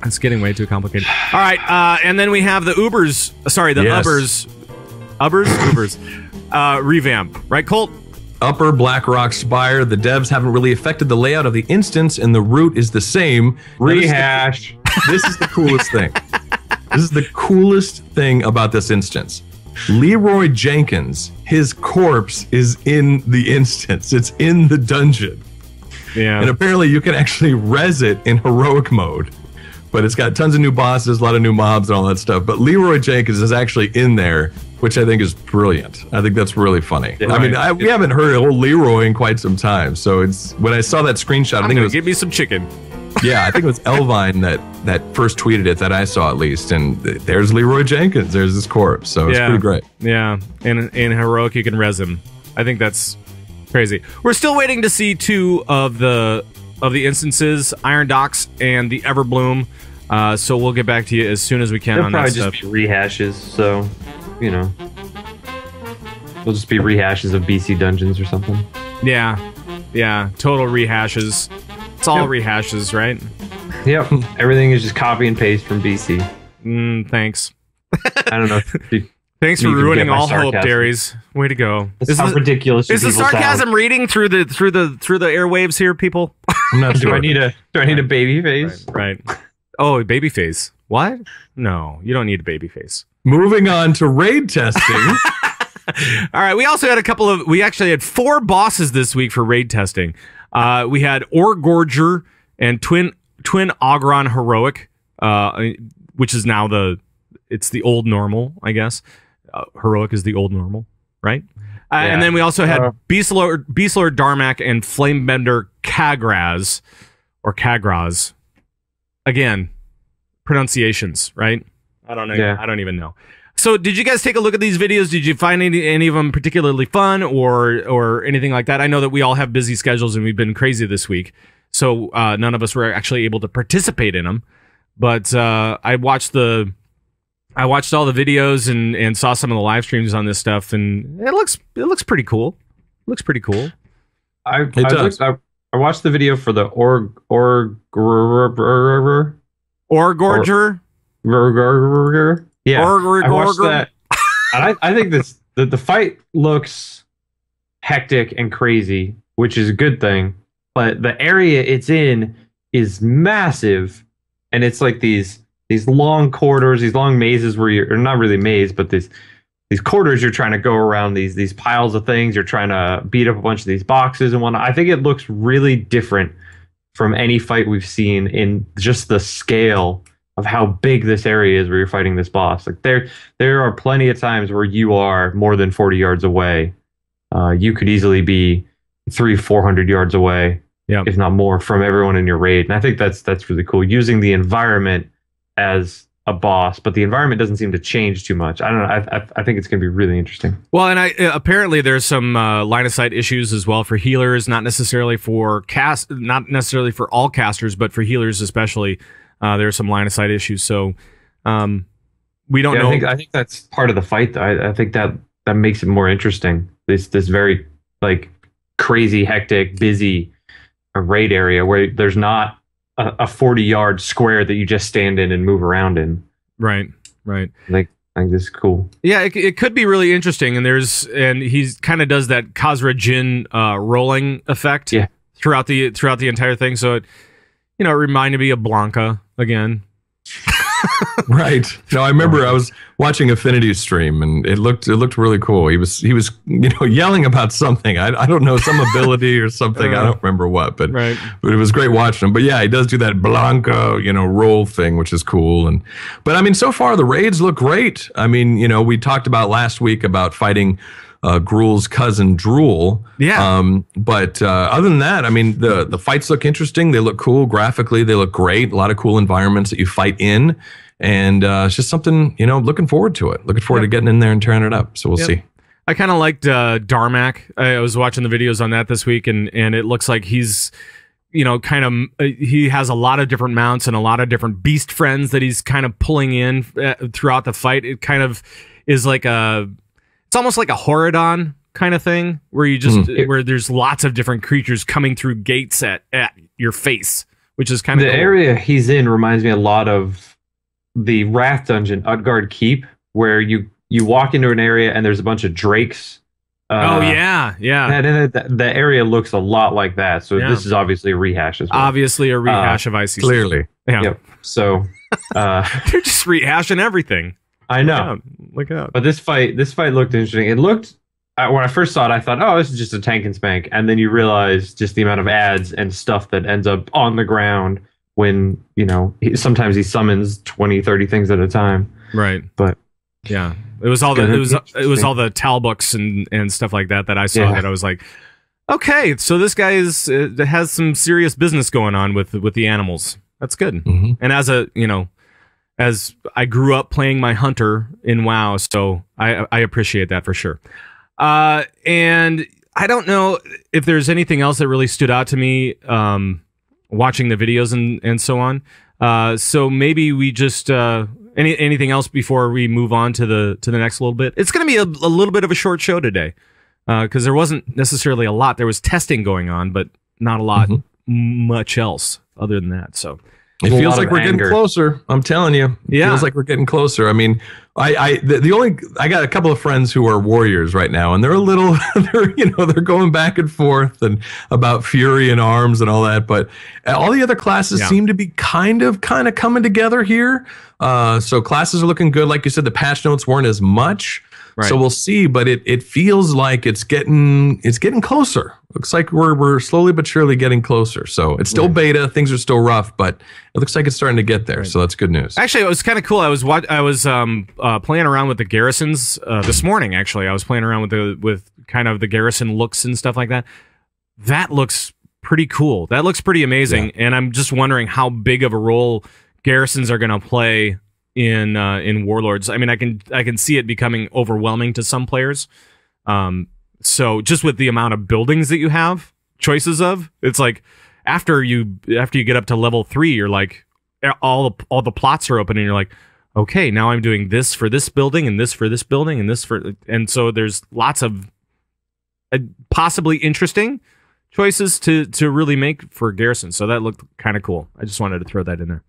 It's getting way too complicated. All right, and then we have the Ubers. Sorry, the Ubers revamp. Right, Colt? Upper Blackrock Spire. The devs haven't really affected the layout of the instance, and the route is the same. Rehash. This is the coolest thing. This is the coolest thing about this instance. Leroy Jenkins, his corpse is in the instance. It's in the dungeon. Yeah. And apparently you can actually res it in heroic mode. But it's got tons of new bosses, a lot of new mobs and all that stuff. But Leroy Jenkins is actually in there, which I think is brilliant. I think that's really funny. Yeah, I mean, we haven't heard a whole Leroy in quite some time. So when I saw that screenshot, I think it was... Give me some chicken. Yeah, I think it was Elvine that first tweeted it, that I saw at least, and there's Leroy Jenkins. There's his corpse, so it's pretty great. Yeah, in heroic you can res him. I think that's crazy. We're still waiting to see 2 of the of the instances, Iron Docks and the Everbloom. So we'll get back to you as soon as we can They'll on that probably stuff. just be rehashes, so, you know. They'll just be rehashes of BC dungeons or something. Yeah, total rehashes. It's all rehashes, right? Yep. Everything is just copy and paste from BC. Thanks. I don't know. Thanks for You can ruining get my all hope, sarcasm. Darius. Way to go. That's how ridiculous Is the people sarcasm sound. reading through the airwaves here, people? I'm not Do sure. I need a baby face? Right. Oh, a baby face. What? No, you don't need a baby face. Moving on to raid testing. All right. We also had we actually had 4 bosses this week for raid testing. We had Orgorger and Twin Ogron Heroic, which is now it's the old normal, I guess. Heroic is the old normal, right? And then we also had Beastlord Darmak and Flamebender Kagraz, or Kagraz. Again, pronunciations, right? I don't know. Yeah. I don't even know. So did you guys take a look at these videos? Did you find any of them particularly fun or anything like that? I know that we all have busy schedules and we've been crazy this week. So none of us were actually able to participate in them. But I watched all the videos and saw some of the live streams on this stuff, and it looks pretty cool. Looks pretty cool. I watched the video for the Orgorger. Yeah, I watched that. And I think the fight looks hectic and crazy, which is a good thing. But the area it's in is massive, and it's like these long corridors, these long mazes where you're not really maze, but these corridors you're trying to go around these piles of things. You're trying to beat up a bunch of these boxes and whatnot. I think it looks really different from any fight we've seen in just the scale of how big this area is where you're fighting this boss. Like there are plenty of times where you are more than 40 yards away. You could easily be 300-400 yards away, if not more, from everyone in your raid. And I think that's really cool, using the environment as a boss, but the environment doesn't seem to change too much. I don't know. I think it's going to be really interesting. Well, and apparently there's some line of sight issues as well for healers, not necessarily for all casters, but for healers especially. There's some line of sight issues, so we don't know. I think that's part of the fight, though. I think that makes it more interesting. This very like crazy, hectic, busy raid area where there's not a 40-yard square that you just stand in and move around in. Right. Like, I think this is cool. Yeah, it could be really interesting, and he kind of does that Khazra Jin rolling effect throughout the entire thing. So it reminded me of Blanca again. Right. No, I remember I was watching Affinity's stream, and it looked really cool. He was yelling about something. I don't know, some ability or something. I don't remember what, but it was great watching him. But yeah, he does do that Blanca, roll thing, which is cool. But I mean, so far the raids look great. I mean, we talked about last week about fighting Gruul's cousin Drool. Yeah. But other than that, I mean, the fights look interesting. They look cool graphically. They look great. A lot of cool environments that you fight in, and it's just something looking forward to it. Looking forward to getting in there and tearing it up. So we'll see. I kind of liked Darmak. I was watching the videos on that this week, and it looks like he's he has a lot of different mounts and a lot of different beast friends that he's kind of pulling in throughout the fight. It kind of is like it's almost like a Horadon kind of thing, where you just where there's lots of different creatures coming through gates at your face, which is kind of the cool. Area he's in reminds me a lot of the Wrath Dungeon, Utgard Keep, where you walk into an area and there's a bunch of drakes. And the area looks a lot like that. So this is obviously a rehash as well. Obviously a rehash of ICC. Clearly. Yeah. Yep. So they're just rehashing everything. I know. Look out. But this fight looked interesting. It looked, when I first saw it, I thought, oh, this is just a tank and spank. And then you realize just the amount of ads and stuff that ends up on the ground when, sometimes he summons 20, 30 things at a time. Right. But yeah, it was all the Tal books and stuff like that I saw that I was like, okay, so this guy has some serious business going on with the animals. That's good. Mm-hmm. And as I grew up playing my hunter in WoW, so I appreciate that for sure. And I don't know if there's anything else that really stood out to me watching the videos and so on. So maybe we just anything else before we move on to the next little bit. It's going to be a little bit of a short show today because there wasn't necessarily a lot. There was testing going on, but not a lot much else other than that. So it feels like we're getting closer. I'm telling you. It feels like we're getting closer. I mean, I got a couple of friends who are warriors right now, and they're a little, they're going back and forth and about fury and arms and all that. But all the other classes seem to be kind of coming together here. So classes are looking good. Like you said, the patch notes weren't as much. Right. So we'll see, but it feels like it's getting closer. Looks like we're slowly but surely getting closer. So it's still beta, things are still rough, but it looks like it's starting to get there. Right. So that's good news. Actually, it was kind of cool. I was playing around with the garrisons this morning. Actually, I was playing around with kind of the garrison looks and stuff like that. That looks pretty cool. That looks pretty amazing, and I'm just wondering how big of a role garrisons are going to play in Warlords. I mean, I can see it becoming overwhelming to some players. So just with the amount of buildings that you have choices of, it's like after you get up to level 3, you're like all the plots are open, and you're like, okay, now I'm doing this for this building and this for this building and this for, and so there's lots of possibly interesting choices to really make for garrison. So that looked kind of cool. I just wanted to throw that in there.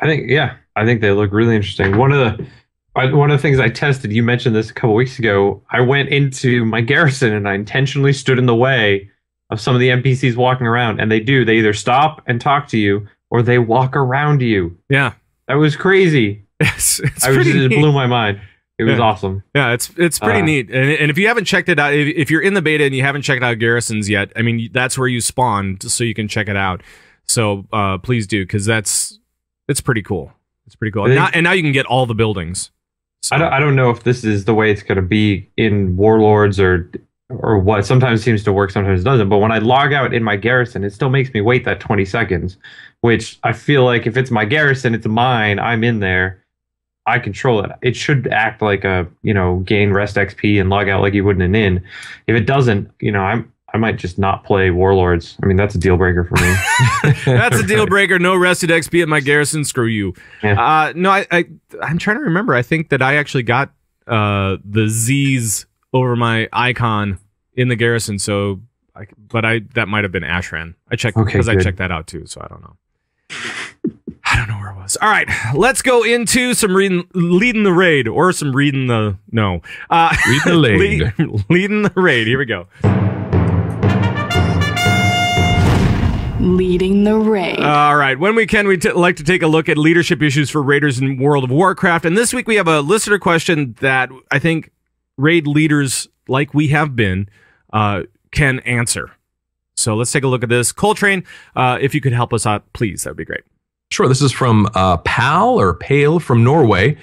I think they look really interesting. One of the things I tested, you mentioned this a couple weeks ago, I went into my garrison and I intentionally stood in the way of some of the NPCs walking around, and they either stop and talk to you or they walk around you. Yeah. That was crazy. It blew my mind. It was awesome. Yeah, it's pretty neat. And if you haven't checked it out, if you're in the beta and you haven't checked out garrisons yet, I mean, that's where you spawn so you can check it out. So please do, because it's pretty cool. It's pretty cool. And now you can get all the buildings. So. I don't know if this is the way it's going to be in Warlords or what. Sometimes it seems to work, sometimes it doesn't. But when I log out in my garrison, it still makes me wait that 20 seconds, which I feel like if it's my garrison, it's mine, I'm in there, I control it. It should act like a, gain rest XP and log out like you would in an inn. If it doesn't, I might just not play Warlords. I mean, that's a deal breaker for me. That's a deal breaker. No rested XP at my garrison. Screw you. Yeah. No, I'm trying to remember. I think that I actually got the Z's over my icon in the garrison. So, that might have been Ashran. I checked because I checked that out too. So I don't know. I don't know where it was. All right, let's go into some leading the raid or some reading the read the raid. Leading the raid. Here we go. Leading the raid. All right. When we can, we like to take a look at leadership issues for raiders in World of Warcraft. And this week we have a listener question that I think raid leaders, like we have been, can answer. So let's take a look at this. Coltrane, if you could help us out, please, that would be great. Sure. This is from Pal or Pale from Norway,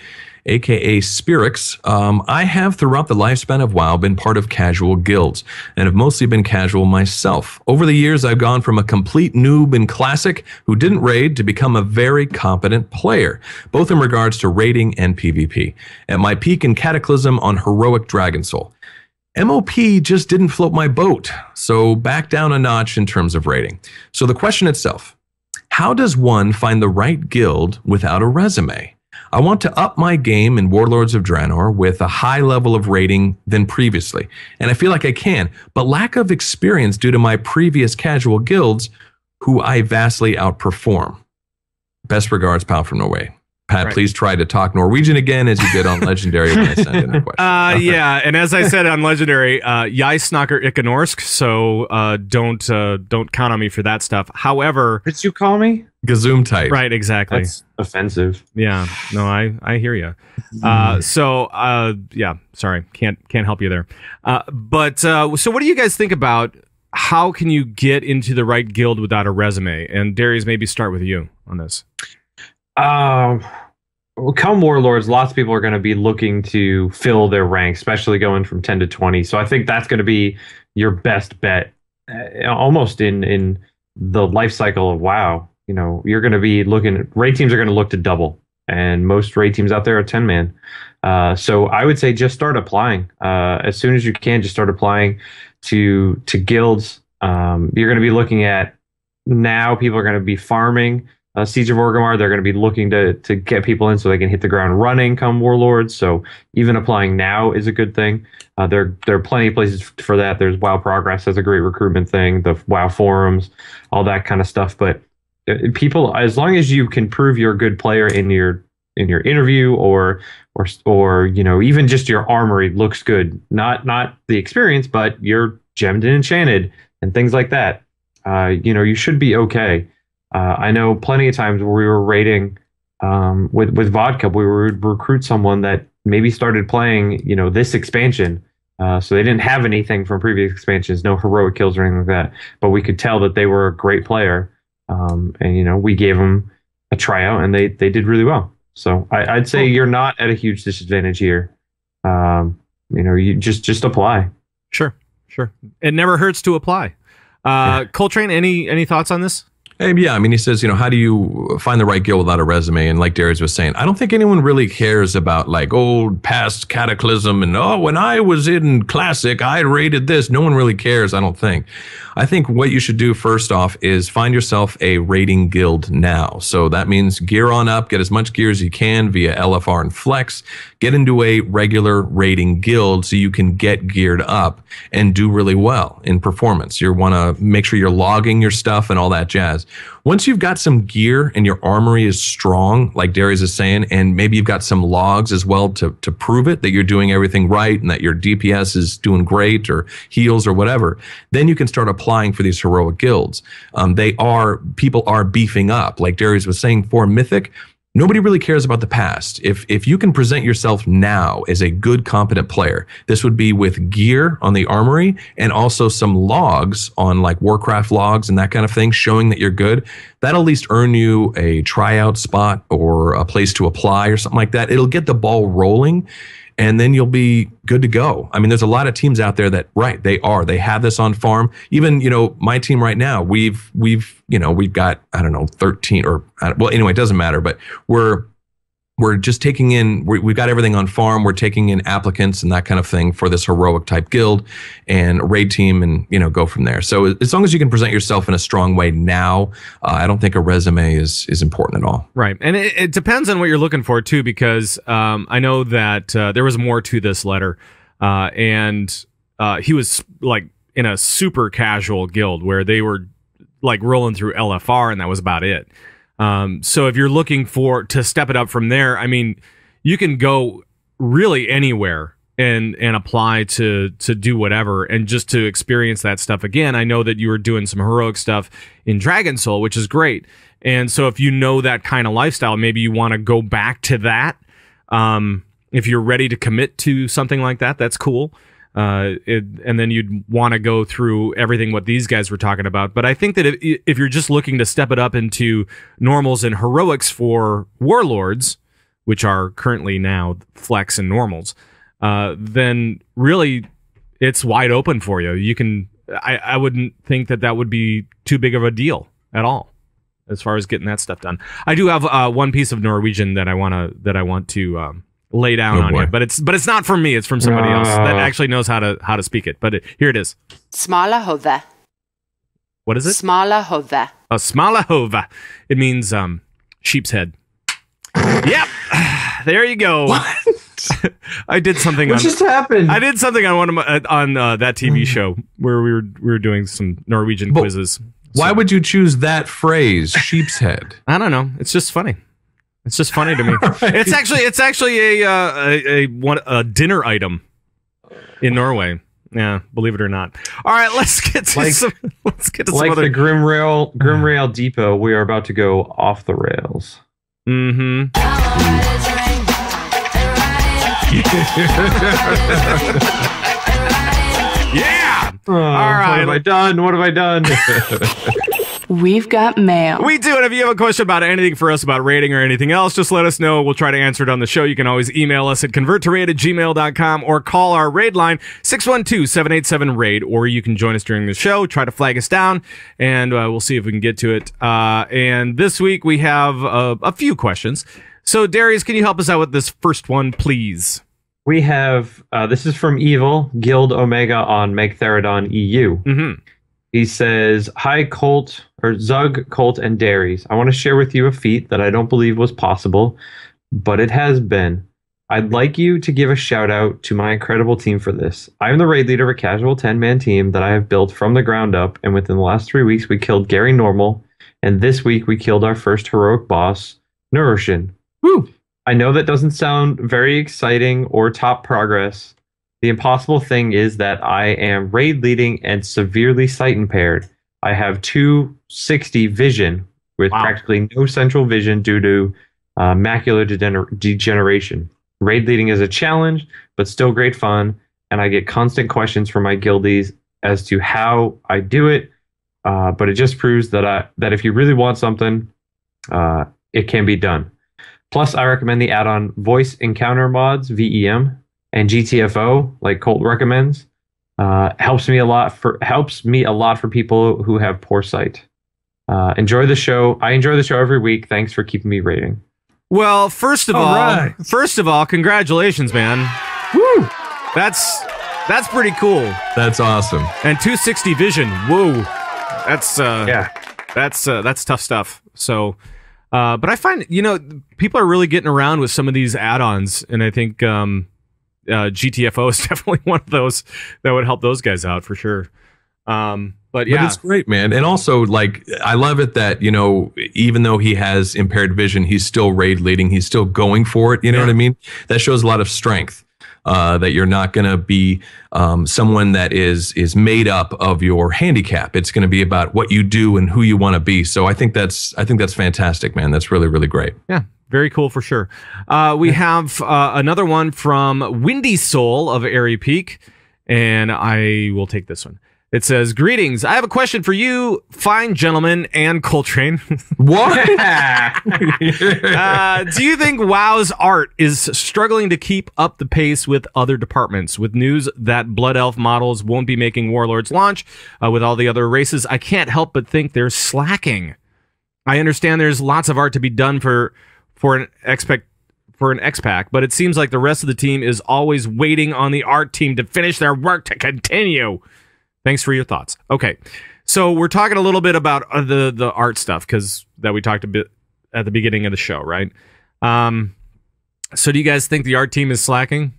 aka Spirix. I have throughout the lifespan of WoW been part of casual guilds and have mostly been casual myself. Over the years, I've gone from a complete noob in Classic who didn't raid to become a very competent player, both in regards to raiding and PvP. At my peak in Cataclysm on Heroic Dragon Soul. MOP just didn't float my boat, so back down a notch in terms of raiding. So the question itself, how does one find the right guild without a resume? I want to up my game in Warlords of Draenor with a high level of rating than previously, and I feel like I can, but lack of experience due to my previous casual guilds, who I vastly outperform. Best regards, Pal from Norway. Pat, please try to talk Norwegian again as you did on Legendary when I sent in a question. Yeah, and as I said on Legendary, jeg snakker ikke norsk, so don't count on me for that stuff. However, what did you call me? Gesundheit. Right, exactly. That's offensive. Yeah, no, I hear you. Yeah, sorry, can't help you there. So what do you guys think about how can you get into the right guild without a resume? And Darius, maybe start with you on this. Come Warlords, lots of people are going to be looking to fill their ranks, especially going from 10 to 20. So I think that's going to be your best bet, almost in the life cycle of WoW. You're going to be looking. Raid teams are going to look to double, and most raid teams out there are 10-man. So I would say just start applying as soon as you can. Just start applying to guilds. You're going to be looking at now people are going to be farming Siege of Orgrimmar. They're going to be looking to get people in so they can hit the ground running come Warlords. So even applying now is a good thing. There are plenty of places for that. There's WoW Progress as a great recruitment thing, the WoW forums, all that kind of stuff. But people, as long as you can prove you're a good player in your interview or even just your armory looks good, not the experience, but you're gemmed and enchanted and things like that, you should be okay. I know plenty of times where we were raiding with Vodka, we would recruit someone that maybe started playing, this expansion. So they didn't have anything from previous expansions, no heroic kills or anything like that. But we could tell that they were a great player. And we gave them a tryout and they did really well. So I'd say you're not at a huge disadvantage here. You just apply. Sure. It never hurts to apply. Coltrane, any thoughts on this? Yeah, I mean, he says, how do you find the right guild without a resume? And like Darius was saying, I don't think anyone really cares about like old past Cataclysm and, when I was in Classic, I rated this. No one really cares, I don't think. I think what you should do first off is find yourself a raiding guild now. So that means gear on up, get as much gear as you can via LFR and Flex, get into a regular raiding guild so you can get geared up and do really well in performance. You want to make sure you're logging your stuff and all that jazz. Once you've got some gear and your armory is strong, like Darius is saying, and maybe you've got some logs as well to prove it that you're doing everything right and that your DPS is doing great or heals or whatever, then you can start applying for these heroic guilds. People are beefing up. Like Darius was saying, for Mythic, nobody really cares about the past. If you can present yourself now as a good, competent player, this would be with gear on the armory and also some logs on like Warcraft logs and that kind of thing, showing that you're good. That'll at least earn you a tryout spot or a place to apply or something like that. It'll get the ball rolling. And then you'll be good to go. I mean, there's a lot of teams out there that, they have this on farm. Even, my team right now, we've got, 13 anyway, it doesn't matter, but we're just taking in, we've got everything on farm. We're taking in applicants and that kind of thing for this heroic type guild and raid team and, go from there. So as long as you can present yourself in a strong way now, I don't think a resume is important at all. Right. And it depends on what you're looking for too, because I know that there was more to this letter and he was like in a super casual guild where they were like rolling through LFR and that was about it. So if you're looking to step it up from there, I mean, you can go really anywhere and apply to do whatever and just to experience that stuff again. I know that you were doing some heroic stuff in Dragon Soul, which is great. And so if you know that kind of lifestyle, maybe you want to go back to that. If you're ready to commit to something like that, that's cool. And then you'd want to go through everything what these guys were talking about. But I think that if you're just looking to step it up into normals and heroics for Warlords, which are currently now Flex and normals, then really it's wide open for you. You can. I wouldn't think that would be too big of a deal at all as far as getting that stuff done. I do have one piece of Norwegian that I want to lay down on you, but it's not from me. It's from somebody else that actually knows how to speak it. But here it is. Smalahove. What is it? Smalahove. A smalahove. It means sheep's head. Yep. There you go. What? I did something. What just happened? I did something on one of my that TV show where we were doing some Norwegian quizzes. Why would you choose that phrase, sheep's head? I don't know. It's just funny. It's just funny to me. Right. It's actually a dinner item in Norway. Yeah, believe it or not. All right, let's get to some other... the Grimrail Depot. We are about to go off the rails. Mm-hmm. Yeah. All right. What have I done? We've got mail. We do, and if you have a question about anything for us about rating or anything else, just let us know. We'll try to answer it on the show. You can always email us at converttoraid@gmail.com or call our raid line 612-787-RAID, or you can join us during the show. Try to flag us down, and we'll see if we can get to it. And this week we have a few questions. So, Darius, can you help us out with this first one, please? We have, this is from Evil, Guild Omega on Meg Theradon EU. Mm-hmm. He says, "Hi, Colt or Zug, Colt, and Darius. I want to share with you a feat that I don't believe was possible, but it has been. I'd like you to give a shout out to my incredible team for this. I am the raid leader of a casual 10-man team that I have built from the ground up, and within the last 3 weeks, we killed Gary Normal, and this week we killed our first heroic boss, Nurushin. Woo! I know that doesn't sound very exciting or top progress. The impossible thing is that I am raid leading and severely sight impaired. I have 260 vision with practically no central vision due to macular degeneration. Raid leading is a challenge, but still great fun, and I get constant questions from my guildies as to how I do it, but it just proves that if you really want something, it can be done. Plus, I recommend the add-on Voice Encounter Mods, VEM, and GTFO, like Colt recommends. Helps me a lot for people who have poor sight. Enjoy the show. I enjoy the show every week. Thanks for keeping me rating." Well, first of all, congratulations, man. Woo! That's pretty cool. That's awesome. And 260 vision. Whoa. That's tough stuff. So, but I find, people are really getting around with some of these add-ons, and I think GTFO is definitely one of those that would help those guys out for sure. But it's great, man. And also, I love it that, even though he has impaired vision, he's still raid leading. He's still going for it. You know what I mean? That shows a lot of strength, that you're not going to be someone that is made up of your handicap. It's going to be about what you do and who you want to be. So I think that's fantastic, man. That's really, really great. Yeah. Very cool for sure. We have another one from Windy Soul of Airy Peak, and I will take this one. It says, "Greetings. I have a question for you, fine gentlemen, and Coltrane." What? Do you think WoW's art is struggling to keep up the pace with other departments? With news that Blood Elf models won't be making Warlords launch with all the other races, I can't help but think they're slacking. I understand there's lots of art to be done for an X-Pack, but it seems like the rest of the team is always waiting on the art team to finish their work to continue. Thanks for your thoughts. Okay, so we're talking a little bit about the art stuff that we talked a bit at the beginning of the show, right? So do you guys think the art team is slacking?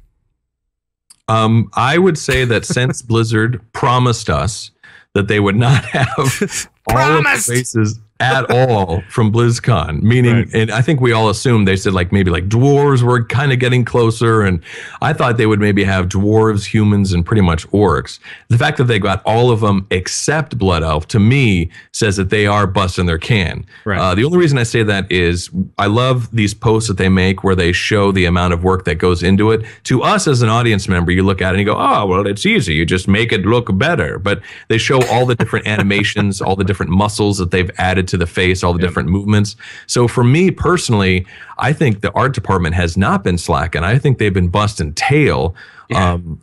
I would say that since Blizzard promised us that they would not have all of the races at all from BlizzCon, meaning, and I think we all assumed they said maybe dwarves were kind of getting closer, and I thought they would maybe have dwarves, humans, and pretty much orcs. The fact that they got all of them except Blood Elf, to me, says that they are busting their can. Right. The only reason I say that is I love these posts that they make where they show the amount of work that goes into it. To us as an audience member, you look at it and you go, oh, well, it's easy. You just make it look better. But they show all the different animations, all the different muscles that they've added to the face, all the different movements. So for me personally, I think the art department has not been slacking. I think they've been busting tail,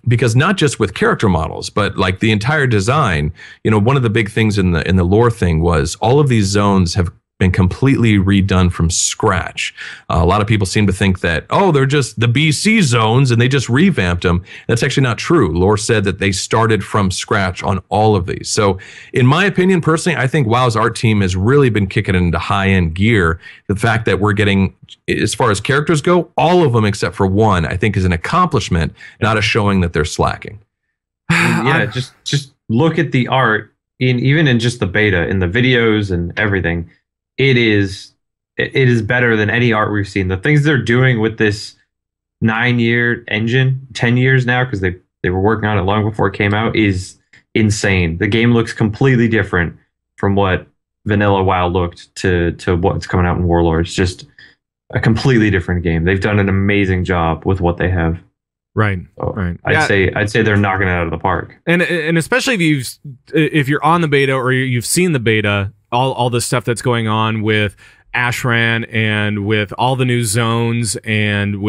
because not just with character models, but the entire design. One of the big things in the lore thing was all of these zones have been completely redone from scratch. A lot of people seem to think that, they're just the BC zones and they just revamped them. That's actually not true. Lore said that they started from scratch on all of these. So in my opinion, personally, I think WoW's art team has really been kicking it into high-end gear. The fact that we're getting, as far as characters go, all of them except for one, I think is an accomplishment, not a showing that they're slacking. Yeah, just look at the art, even in just the beta, in the videos and everything. It is better than any art we've seen. The things they're doing with this 9-year engine, 10 years now, because they were working on it long before it came out, is insane. The game looks completely different from what vanilla WoW looked to what's coming out in Warlords. Just a completely different game. They've done an amazing job with what they have. Right. So right. I'd say they're knocking it out of the park. And especially if you're on the beta or you've seen the beta, all the stuff that's going on with Ashran and with all the new zones and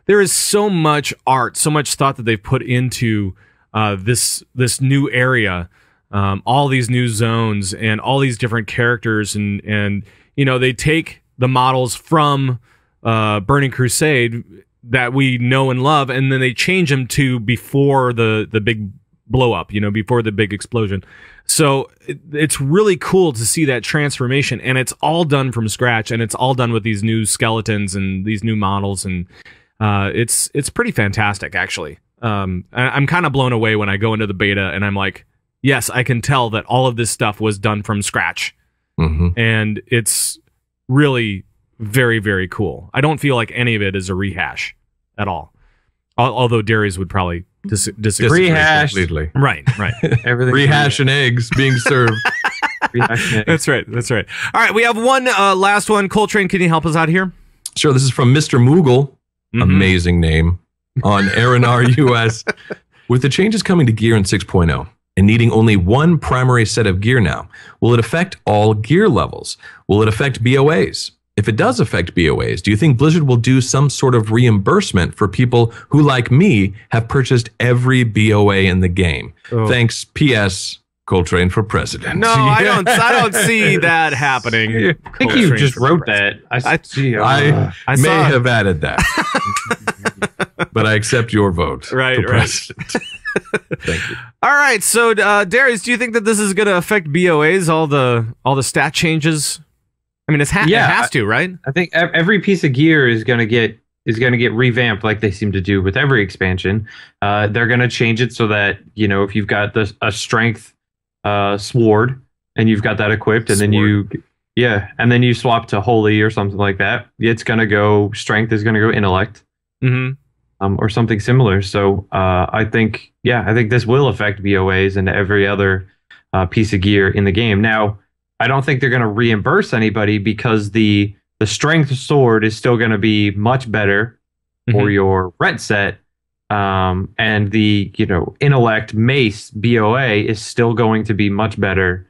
there is so much art, so much thought that they've put into this new area, all these new zones and all these different characters and they take the models from Burning Crusade that we know and love, and then they change them to before the big blow up, before the big explosion. So it's really cool to see that transformation, and it's all done from scratch, and it's all done with these new skeletons and these new models, and it's pretty fantastic, actually. I'm kind of blown away when I go into the beta, and I'm like, yes, I can tell that all of this stuff was done from scratch, and it's really very, very cool. I don't feel like any of it is a rehash at all, although Darius would probably disagree. Rehash completely. Right. Everything Rehash and eggs being served. That's right. All right, we have one last one. Coltrane, can you help us out here? Sure. This is from Mr. Moogle. Amazing name. On Arinar US. With the changes coming to gear in 6.0 and needing only one primary set of gear now, will it affect all gear levels? Will it affect BOAs? If it does affect BOAs, do you think Blizzard will do some sort of reimbursement for people who, like me, have purchased every BOA in the game? Thanks, P.S. Coltrane for president. No, I don't see that happening. I think you just wrote that. I may have added that. But I accept your vote for president. Thank you. All right, so Darius, do you think that this is going to affect BOAs, all the stat changes? I mean, it has to, right? I think every piece of gear is going to get revamped, like they seem to do with every expansion. They're going to change it so that, if you've got a strength sword and you've got that equipped, and then you swap to holy or something like that, it's going to go strength is going to go intellect, or something similar. So I think this will affect BOAs and every other piece of gear in the game. Now, I don't think they're going to reimburse anybody because the strength sword is still going to be much better for your ret set, and the intellect mace BOA is still going to be much better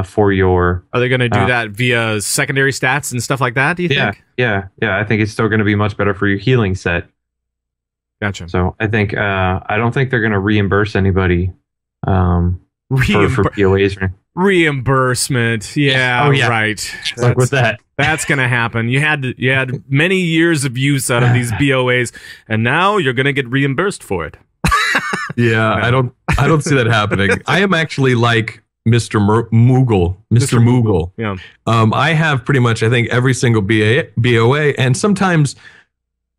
for your. Are they going to do that via secondary stats and stuff like that? Do you think? Yeah. I think it's still going to be much better for your healing set. Gotcha. So I think I don't think they're going to reimburse anybody for BOAs. Reimbursement, right. Like with that, that's gonna happen. You had many years of use out of these BOAs, and now you're gonna get reimbursed for it. Yeah, I don't see that happening. I am actually like Mr. Moogle. Mr. Moogle. Yeah. I have pretty much, I think, every single BOA, and sometimes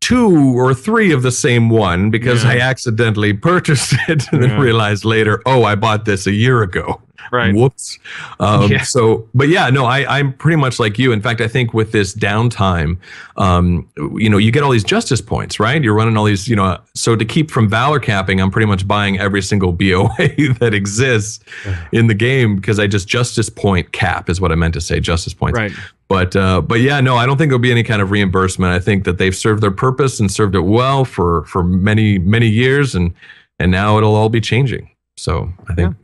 2 or 3 of the same one because I accidentally purchased it and then realized later, I bought this a year ago. Right. Whoops. So, but yeah, no, I'm pretty much like you. In fact, I think with this downtime, you get all these justice points, right? You're running all these, so to keep from valor capping, I'm pretty much buying every single BOA that exists in the game because I just justice point cap is what I meant to say, justice points. Right. But yeah, no, I don't think there'll be any kind of reimbursement. I think that they've served their purpose and served it well for many, many years, and now it'll all be changing. So I think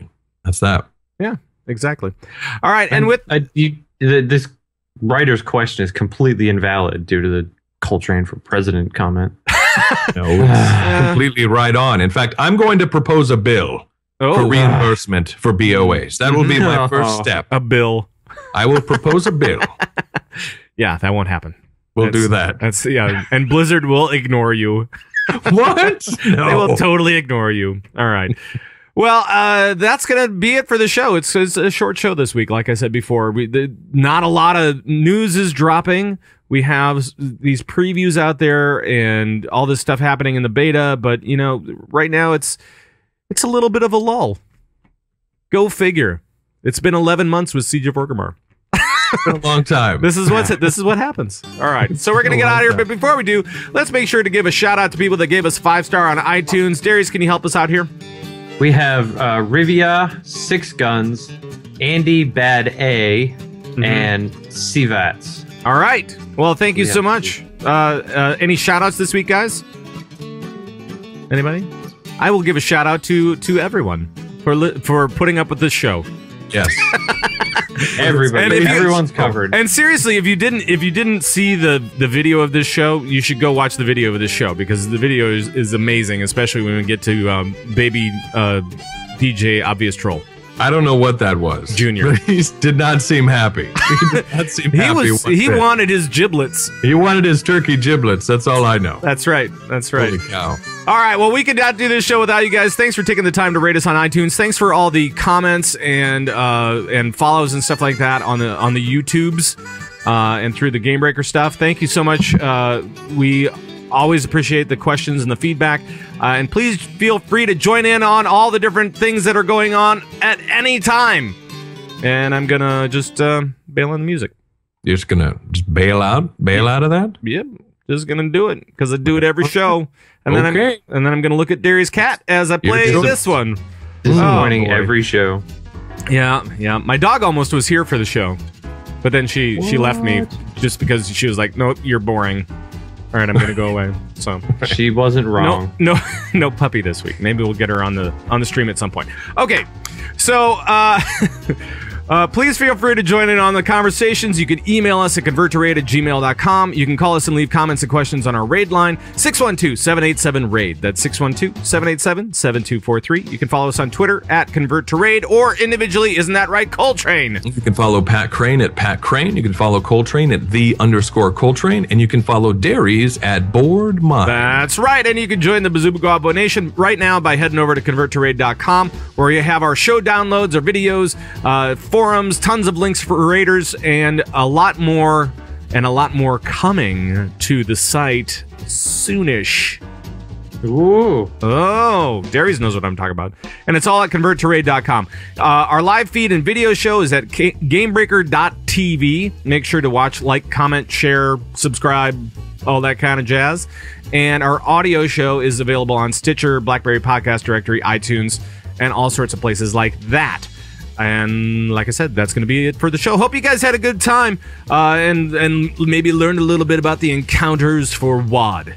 that's that. Yeah, exactly. All right, and with this writer's question is completely invalid due to the Coltrane for president comment. No, it's completely right on. In fact, I'm going to propose a bill for reimbursement for BOAs. That will be my first step. A bill. I will propose a bill. Yeah, that won't happen. We'll do that. And Blizzard will ignore you. What? No. They will totally ignore you. All right. Well, that's going to be it for the show. It's a short show this week, like I said before. Not a lot of news is dropping. We have these previews out there and all this stuff happening in the beta, but, right now it's a little bit of a lull. Go figure. It's been 11 months with Siege of Orgrimmar. It's been a long time. This is what happens. All right. So we're going to get out of here, but before we do, let's make sure to give a shout out to people that gave us 5-star on iTunes. Darius, can you help us out here? We have Rivia, Six Guns, Andy Bad A, and Cvats. All right. Well, thank you so much. Any shout outs this week, guys? Anybody? I will give a shout out to everyone for putting up with this show. Yes. Everybody. Everyone's covered. And seriously, if you didn't see the video of this show, you should go watch the video of this show because the video is amazing, especially when we get to baby DJ Obvious Troll. I don't know what that was. Junior. But he did not seem happy. He did not seem happy. He wanted his giblets. He wanted his turkey giblets. That's all I know. That's right. That's right. Holy cow. All right. Well, we could not do this show without you guys. Thanks for taking the time to rate us on iTunes. Thanks for all the comments and follows and stuff like that on the YouTubes and through the Game Breaker stuff. Thank you so much. We always appreciate the questions and the feedback. And please feel free to join in on all the different things that are going on at any time. And I'm going to just bail on the music. You're just going to bail out of that? Yep. Just going to do it because I do it every show. And then I'm going to look at Darius' cat as I play this one. Disappointing every show. Yeah. My dog almost was here for the show. But then she left me just because she was like, no, you're boring. All right, I'm gonna go away. So she wasn't wrong. No puppy this week. Maybe we'll get her on the stream at some point. Okay, so please feel free to join in on the conversations. You can email us at convertraid@gmail.com. You can call us and leave comments and questions on our raid line 612-787-RAID. That's 612-787-7243. You can follow us on Twitter at converttораid or individually. Isn't that right, Coltrane? You can follow Pat Crane at Pat Crane. You can follow Coltrane at _Coltrane, and you can follow Darius at Board Mind. That's right, and you can join the Bazooka Nation right now by heading over to converttораid.com, where you have our show downloads, our videos, forums, tons of links for raiders, and a lot more coming to the site soonish. Ooh. Oh, Darius knows what I'm talking about. And it's all at converttораid.com. Our live feed and video show is at gamebreaker.tv. Make sure to watch, like, comment, share, subscribe, all that kind of jazz. And our audio show is available on Stitcher, BlackBerry Podcast Directory, iTunes, and all sorts of places like that. And like I said, that's going to be it for the show. Hope you guys had a good time and maybe learned a little bit about the encounters for WOD.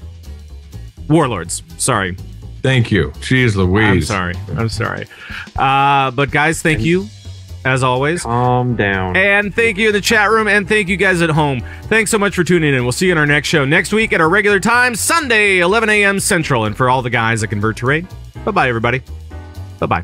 Warlords. Sorry. Thank you. Jeez Louise. I'm sorry. But guys, thank you, as always. Calm down. And thank you in the chat room, and thank you guys at home. Thanks so much for tuning in. We'll see you in our next show next week at our regular time, Sunday, 11 a.m. Central. And for all the guys that convert to raid, bye-bye, everybody. Bye-bye.